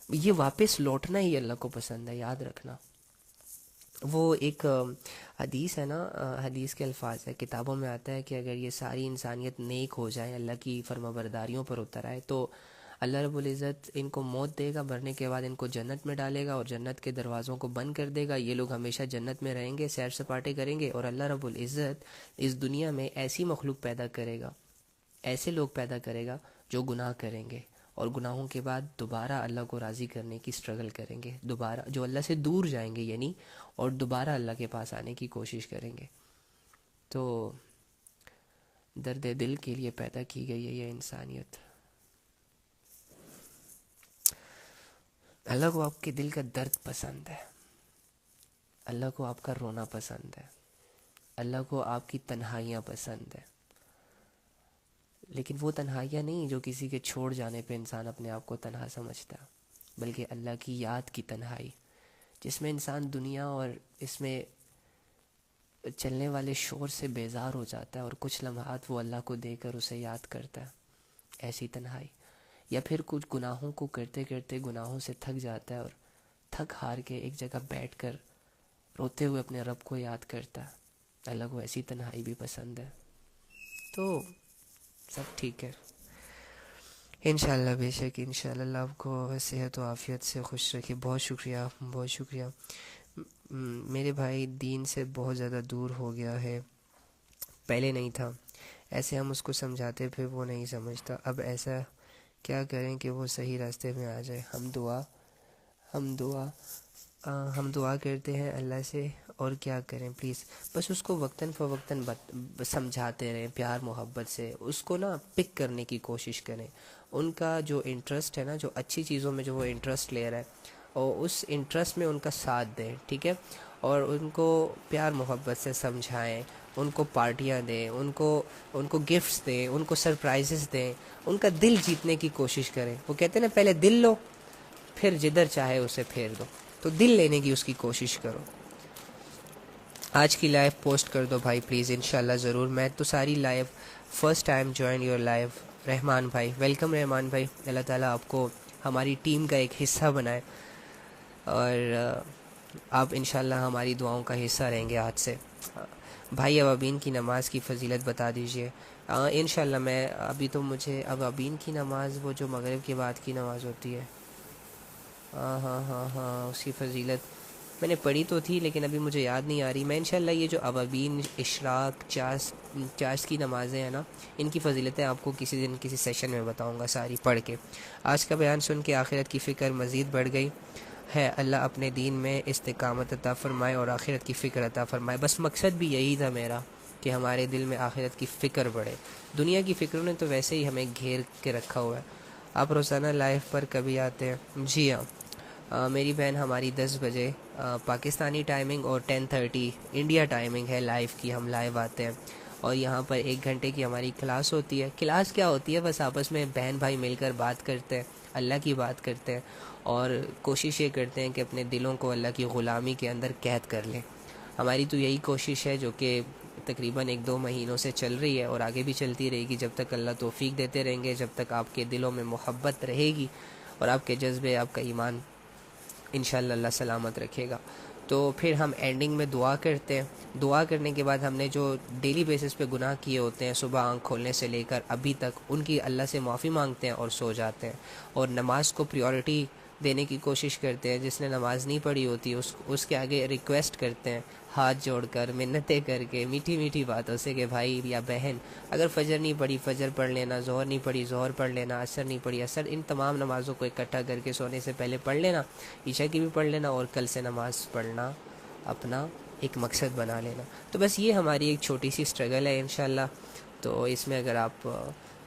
Speaker 1: یہ واپس لوٹنا ہی اللہ کو پسند ہے, یاد رکھنا. وہ ایک حدیث ہے نا, حدیث کے الفاظ ہے, کتابوں میں آتا ہے کہ اگر یہ ساری انسانیت نیک ہو جائے, اللہ کی فرما برداریوں پر اتر آئے, تو اللہ رب العزت ان کو موت دے گا, مرنے کے بعد ان کو جنت میں ڈالے گا اور جنت کے دروازوں کو بند کر دے گا. یہ لوگ ہمیشہ جنت میں رہیں گے, سیر سپاٹے کریں گے, اور اللہ رب العزت اس دنیا میں ایسی مخلوق پیدا کرے گا, ایسے لوگ پیدا کرے گا جو گناہ کریں گے, اور گناہوں کے بعد دوبارہ اللہ کو راضی کرنے کی سٹرگل کریں گے, دوبارہ جو اللہ سے دور جائیں گے یعنی, اور دوبارہ اللہ کے پاس آنے کی کوشش کریں گے. تو درد دل کے لیے پیدا کی گئی ہے یہ انسانیت. اللہ کو آپ کے دل کا درد پسند ہے, اللہ کو آپ کا رونا پسند ہے, اللہ کو آپ کی تنہائیاں پسند ہے, لیکن وہ تنہائیاں نہیں جو کسی کے چھوڑ جانے پہ انسان اپنے آپ کو تنہا سمجھتا, بلکہ اللہ کی یاد کی تنہائی, جس میں انسان دنیا اور اس میں چلنے والے شور سے بیزار ہو جاتا ہے اور کچھ لمحات وہ اللہ کو دے کر اسے یاد کرتا ہے, ایسی تنہائی. یا پھر کچھ گناہوں کو کرتے کرتے گناہوں سے تھک جاتا ہے اور تھک ہار کے ایک جگہ بیٹھ کر روتے ہوئے اپنے رب کو یاد کرتا ہے. اللہ کو ایسی تنہائی بھی پسند ہے. تو سب ٹھیک ہے انشاءاللہ, بے شک انشاءاللہ. اللہ آپ کو صحت و عافیت سے خوش رکھے. بہت شکریہ, بہت شکریہ. میرے بھائی دین سے بہت زیادہ دور ہو گیا ہے, پہلے نہیں تھا. ایسے ہم اس کو سمجھاتے پھر وہ نہیں سمجھتا. اب ایسا کیا کریں کہ وہ صحیح راستے میں آ جائے. ہم دعا کرتے ہیں اللہ سے, اور کیا کریں. پلیز بس اس کو وقتاً فوقتاً سمجھاتے رہیں پیار محبت سے. اس کو نا پک کرنے کی کوشش کریں. ان کا جو انٹرسٹ ہے نا, جو اچھی چیزوں میں جو وہ انٹرسٹ لے رہا ہے, اور اس انٹرسٹ میں ان کا ساتھ دیں, ٹھیک ہے. اور ان کو پیار محبت سے سمجھائیں, ان کو پارٹیاں دیں, ان کو گفٹس دیں, ان کو سرپرائزز دیں. ان کا دل جیتنے کی کوشش کریں. وہ کہتے ہیں نا, پہلے دل لو پھر جدھر چاہے اسے پھیر دو. تو دل لینے کی اس کی کوشش کرو. آج کی لائیو پوسٹ کر دو بھائی پلیز, انشاءاللہ ضرور. میں تو ساری live first time join your live. Rahman بھائی ویلکم. رحمان بھائی, اللہ تعالیٰ آپ کو ہماری ٹیم کا ایک حصہ بنائے, اور آپ انشاءاللہ ہماری دعاؤں کا حصہ رہیں گے آج سے. بھائی اوابین کی نماز کی فضیلت بتا دیجئے. انشاءاللہ میں ابھی تو مجھے اوابین کی نماز, وہ جو مغرب کے بعد کی نماز ہوتی ہے, ہاں اس کی فضیلت میں نے پڑھی تو تھی لیکن ابھی مجھے یاد نہیں آ رہی. میں انشاءاللہ یہ جو اوابین, اشراق, چاش کی نمازیں ہیں نا, ان کی فضیلتیں آپ کو کسی دن کسی سیشن میں بتاؤں گا ساری پڑھ کے. آج کا بیان سن کے آخرت کی فکر مزید بڑھ گئی ہے. اللہ اپنے دین میں استقامت عطا فرمائے اور آخرت کی فکر عطا فرمائے. بس مقصد بھی یہی تھا میرا کہ ہمارے دل میں آخرت کی فکر بڑھے. دنیا کی فکروں نے تو ویسے ہی ہمیں گھیر کے رکھا ہوا ہے. آپ روزانہ لائف پر کبھی آتے ہیں؟ جی ہاں, میری بہن ہماری 10 بجے پاکستانی ٹائمنگ اور 10:30 انڈیا ٹائمنگ ہے لائیو کی. ہم لائیو آتے ہیں اور یہاں پر 1 گھنٹے کی ہماری کلاس ہوتی ہے. کلاس کیا ہوتی ہے, بس آپس میں بہن بھائی مل کر بات کرتے ہیں, اللہ کی بات کرتے ہیں, اور کوشش یہ کرتے ہیں کہ اپنے دلوں کو اللہ کی غلامی کے اندر قید کر لیں. ہماری تو یہی کوشش ہے جو کہ تقریباً 1-2 مہینوں سے چل رہی ہے اور آگے بھی چلتی رہے گی, جب تک اللہ توفیق دیتے رہیں گے, جب تک آپ کے دلوں میں محبت رہے گی اور آپ کے جذبے, آپ کا ایمان انشاءاللہ اللہ سلامت رکھے گا. تو پھر ہم اینڈنگ میں دعا کرتے ہیں. دعا کرنے کے بعد ہم نے جو ڈیلی بیسس پہ گناہ کیے ہوتے ہیں صبح آنکھ کھولنے سے لے کر ابھی تک, ان کی اللہ سے معافی مانگتے ہیں اور سو جاتے ہیں. اور نماز کو پریورٹی دینے کی کوشش کرتے ہیں. جس نے نماز نہیں پڑھی ہوتی اس کے آگے ریکویسٹ کرتے ہیں, ہاتھ جوڑ کر, منتیں کر کے, میٹھی میٹھی باتوں سے کہ بھائی یا بہن اگر فجر نہیں پڑھی فجر پڑھ لینا, ظہر نہیں پڑھی ظہر پڑھ لینا, عصر نہیں پڑھی عصر, ان تمام نمازوں کو اکٹھا کر کے سونے سے پہلے پڑھ لینا, عشاء کی بھی پڑھ لینا, اور کل سے نماز پڑھنا اپنا ایک مقصد بنا لینا. تو بس یہ ہماری ایک چھوٹی سی اسٹرگل ہے انشاءاللہ. تو اس میں اگر آپ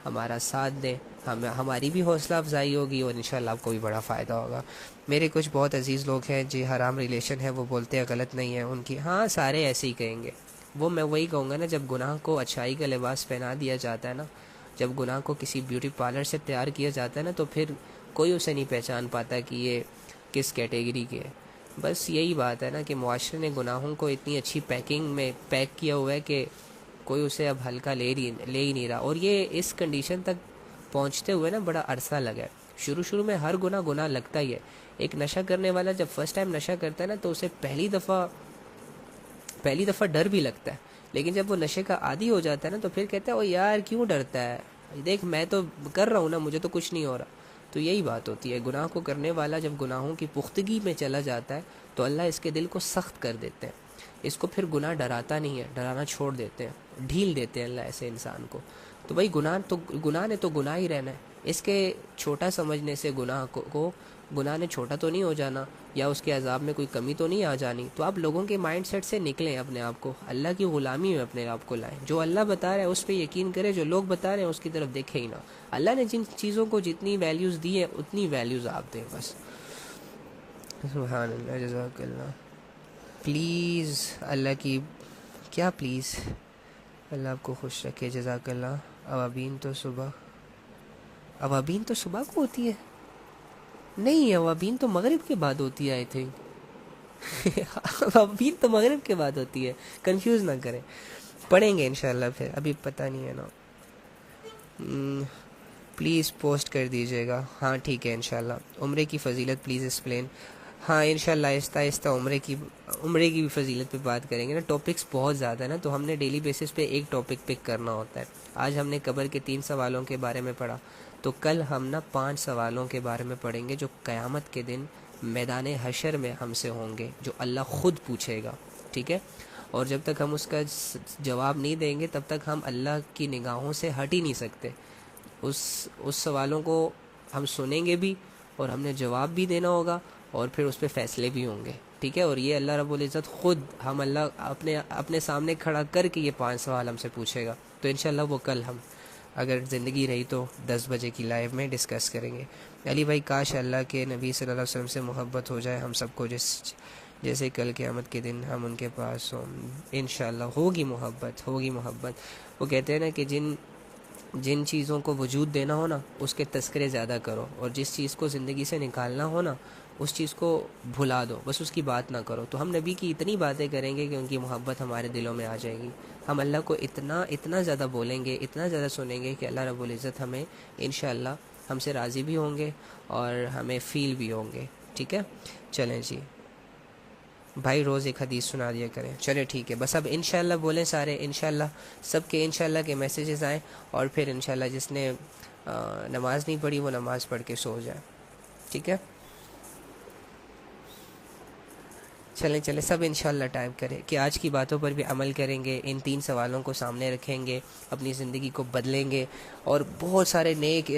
Speaker 1: ہمارا ساتھ دیں, ہماری بھی حوصلہ افزائی ہوگی اور انشاءاللہ آپ کو بھی بڑا فائدہ ہوگا. میرے کچھ بہت عزیز لوگ ہیں جی, حرام ریلیشن ہے, وہ بولتے ہیں غلط نہیں ہے ان کی. ہاں سارے ایسے ہی کہیں گے. میں وہی کہوں گا نا, جب گناہ کو اچھائی کا لباس پہنا دیا جاتا ہے نا, جب گناہ کو کسی بیوٹی پارلر سے تیار کیا جاتا ہے نا, تو پھر کوئی اسے نہیں پہچان پاتا کہ یہ کس کیٹیگری کے ہے. بس یہی بات ہے نا کہ معاشرے نے گناہوں کو اتنی اچھی پیکنگ میں پیک کیا ہوا ہے کہ کوئی اسے اب ہلکا لے ہی نہیں رہا. اور یہ اس کنڈیشن تک پہنچتے ہوئے نا بڑا عرصہ لگا ہے. شروع میں ہر گناہ لگتا ہی ہے. ایک نشہ کرنے والا جب فرسٹ ٹائم نشہ کرتا ہے نا, تو اسے پہلی دفعہ ڈر بھی لگتا ہے, لیکن جب وہ نشے کا عادی ہو جاتا ہے نا, تو پھر کہتا ہے او یار کیوں ڈرتا ہے, دیکھ میں تو کر رہا ہوں نا, مجھے تو کچھ نہیں ہو رہا. تو یہی بات ہوتی ہے, گناہ کو کرنے والا جب گناہوں کی پختگی میں چلا جاتا ہے تو اللہ اس کے دل کو سخت کر دیتے ہیں. اس کو پھر گناہ ڈراتا نہیں ہے, ڈرانا چھوڑ دیتے ہیں, ڈھیل دیتے ہیں اللہ ایسے انسان کو. تو بھائی گناہ نے تو گناہ ہی رہنا ہے. اس کے چھوٹا سمجھنے سے گناہ نے چھوٹا تو نہیں ہو جانا، یا اس کے عذاب میں کوئی کمی تو نہیں آ جانی. تو آپ لوگوں کے مائنڈ سیٹ سے نکلیں، اپنے آپ کو اللہ کی غلامی میں اپنے آپ کو لائیں. جو اللہ بتا رہا ہے اس پہ یقین کریں، جو لوگ بتا رہے ہیں اس کی طرف دیکھیں ہی نہ. اللہ نے جن چیزوں کو جتنی ویلیوز دی ہے اتنی ویلیوز آپ دیں بس. سبحان اللہ، جزاک اللہ. پلیز اللہ کی کیا پلیز، اللہ آپ کو خوش رکھے. جزاک اللہ. اوابین تو صبح کو ہوتی ہے؟ نہیں، اوابین تو مغرب کے بعد ہوتی ہے آئی تھنک. اوابین تو مغرب کے بعد ہوتی ہے، کنفیوز نہ کریں. پڑھیں گے انشاءاللہ پھر، ابھی پتہ نہیں ہے نا. پلیز پوسٹ کر دیجیے گا. ہاں ٹھیک ہے انشاءاللہ. عمرے کی فضیلت پلیز ایکسپلین. ہاں انشاءاللہ آہستہ آہستہ عمرے کی بھی فضیلت پہ بات کریں گے نا. ٹاپکس بہت زیادہ ہے نا، تو ہم نے ڈیلی بیسس پہ ایک ٹاپک پک کرنا ہوتا ہے. آج ہم نے قبر کے 3 سوالوں کے بارے میں پڑھا، تو کل ہم نا 5 سوالوں کے بارے میں پڑھیں گے جو قیامت کے دن میدان حشر میں ہم سے ہوں گے، جو اللہ خود پوچھے گا. ٹھیک ہے؟ اور جب تک ہم اس کا جواب نہیں دیں گے تب تک ہم اللہ کی نگاہوں سے ہٹ ہی نہیں سکتے. اس سوالوں کو ہم سنیں گے بھی، اور ہم نے جواب بھی دینا ہوگا، اور پھر اس پہ فیصلے بھی ہوں گے. ٹھیک ہے؟ اور یہ اللہ رب العزت خود اللہ اپنے سامنے کھڑا کر کے یہ 5 سوال ہم سے پوچھے گا. تو انشاءاللہ وہ کل ہم اگر زندگی رہی تو 10 بجے کی لائیو میں ڈسکس کریں گے. علی بھائی کاش اللہ کے نبی صلی اللہ علیہ وسلم سے محبت ہو جائے ہم سب کو، جیسے کل قیامت کے دن ہم ان کے پاس ہوں. انشاءاللہ ہوگی محبت. وہ کہتے ہیں نا کہ جن چیزوں کو وجود دینا ہو نا اس کے تذکرے زیادہ کرو، اور جس چیز کو زندگی سے نکالنا ہو نا اس چیز کو بھلا دو، بس اس کی بات نہ کرو. تو ہم نبی کی اتنی باتیں کریں گے کہ ان کی محبت ہمارے دلوں میں آ جائے گی. ہم اللہ کو اتنا زیادہ بولیں گے، اتنا زیادہ سنیں گے کہ اللہ رب العزت ہمیں انشاءاللہ ہم سے راضی بھی ہوں گے اور ہمیں فیل بھی ہوں گے. ٹھیک ہے؟ چلیں جی بھائی، روز ایک حدیث سنا دیا کریں. چلے ٹھیک ہے، بس اب انشاءاللہ بولیں سارے. انشاءاللہ سب کے انشاءاللہ کے میسیجز آئیں، اور پھر انشاءاللہ جس نے نماز نہیں پڑھی وہ نماز پڑھ کے سو جائے. ٹھیک ہے؟ چلیں سب انشاءاللہ ٹائپ کریں کہ آج کی باتوں پر بھی عمل کریں گے، ان 3 سوالوں کو سامنے رکھیں گے، اپنی زندگی کو بدلیں گے، اور بہت سارے نیک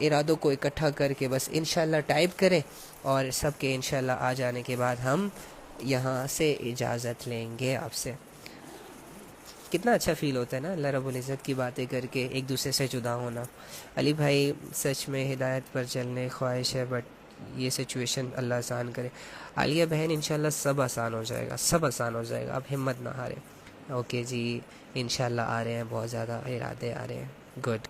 Speaker 1: ارادوں کو اکٹھا کر کے بس انشاءاللہ ٹائپ کریں. اور سب کے انشاءاللہ آ جانے کے بعد ہم یہاں سے اجازت لیں گے آپ سے. کتنا اچھا فیل ہوتا ہے نا اللہ رب العزت کی باتیں کر کے ایک دوسرے سے جدا ہونا. علی بھائی سچ میں ہدایت پر چلنے خواہش ہے، بٹ یہ سچویشن اللہ آسان کرے. عالیہ بہن انشاءاللہ سب آسان ہو جائے گا، سب آسان ہو جائے گا، آپ ہمت نہ ہاریں. اوکے جی انشاءاللہ آ رہے ہیں، بہت زیادہ ارادے آ رہے ہیں. گڈ.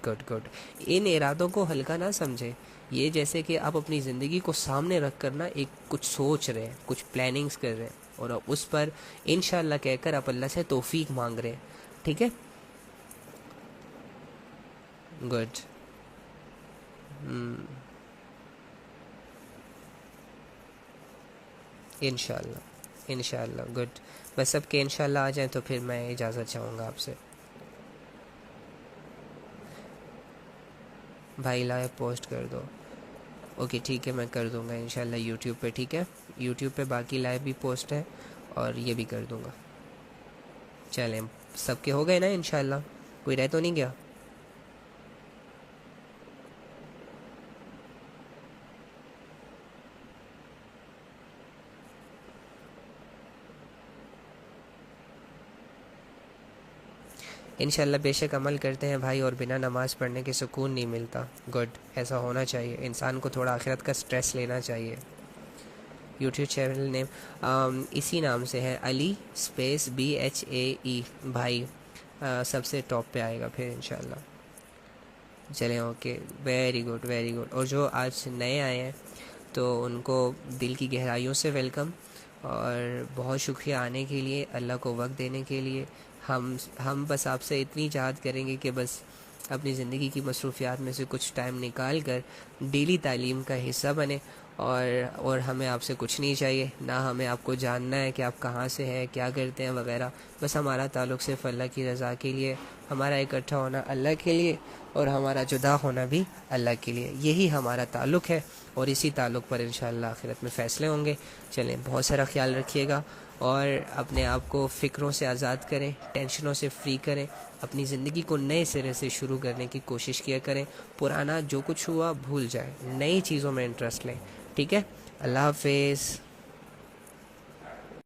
Speaker 1: ان ارادوں کو ہلکا نہ سمجھیں. یہ جیسے کہ آپ اپنی زندگی کو سامنے رکھ کر نا ایک کچھ سوچ رہے ہیں، کچھ پلاننگز کر رہے ہیں، اور اس پر انشاءاللہ کہہ کر آپ اللہ سے توفیق مانگ رہے ہیں. ٹھیک ہے؟ گڈ. انشاءاللہ گڈ. بس سب کے انشاءاللہ آ جائیں تو پھر میں اجازت چاہوں گا آپ سے. بھائی لائیو پوسٹ کر دو. اوکے ٹھیک ہے، میں کر دوں گا انشاءاللہ یوٹیوب پہ. ٹھیک ہے؟ یوٹیوب پہ باقی لائیو بھی پوسٹ ہے اور یہ بھی کر دوں گا. چلیں سب کے ہو گئے نا انشاءاللہ؟ کوئی رہ تو نہیں گیا؟ انشاءاللہ بے شک عمل کرتے ہیں بھائی، اور بنا نماز پڑھنے کے سکون نہیں ملتا. گڈ، ایسا ہونا چاہیے. انسان کو تھوڑا آخرت کا سٹریس لینا چاہیے. یوٹیوب چینل نیم اسی نام سے ہے، علی اسپیس BHAE. بھائی سب سے ٹاپ پہ آئے گا پھر انشاءاللہ. چلیں اوکے، ویری گڈ. اور جو آج نئے آئے ہیں تو ان کو دل کی گہرائیوں سے ویلکم، اور بہت شکریہ آنے کے لیے، اللہ کو وقت دینے کے لیے. ہم بس آپ سے اتنی چاہت کریں گے کہ بس اپنی زندگی کی مصروفیات میں سے کچھ ٹائم نکال کر ڈیلی تعلیم کا حصہ بنے. اور ہمیں آپ سے کچھ نہیں چاہیے، نہ ہمیں آپ کو جاننا ہے کہ آپ کہاں سے ہیں، کیا کرتے ہیں وغیرہ. بس ہمارا تعلق صرف اللہ کی رضا کے لیے، ہمارا اکٹھا ہونا اللہ کے لیے، اور ہمارا جدا ہونا بھی اللہ کے لیے. یہی ہمارا تعلق ہے، اور اسی تعلق پر انشاءاللہ آخرت میں فیصلے ہوں گے. چلیں بہت سارا خیال رکھیے گا، اور اپنے آپ کو فکروں سے آزاد کریں، ٹینشنوں سے فری کریں، اپنی زندگی کو نئے سرے سے شروع کرنے کی کوشش کیا کریں، پرانا جو کچھ ہوا بھول جائیں، نئی چیزوں میں انٹرسٹ لیں. ٹھیک ہے، اللہ حافظ.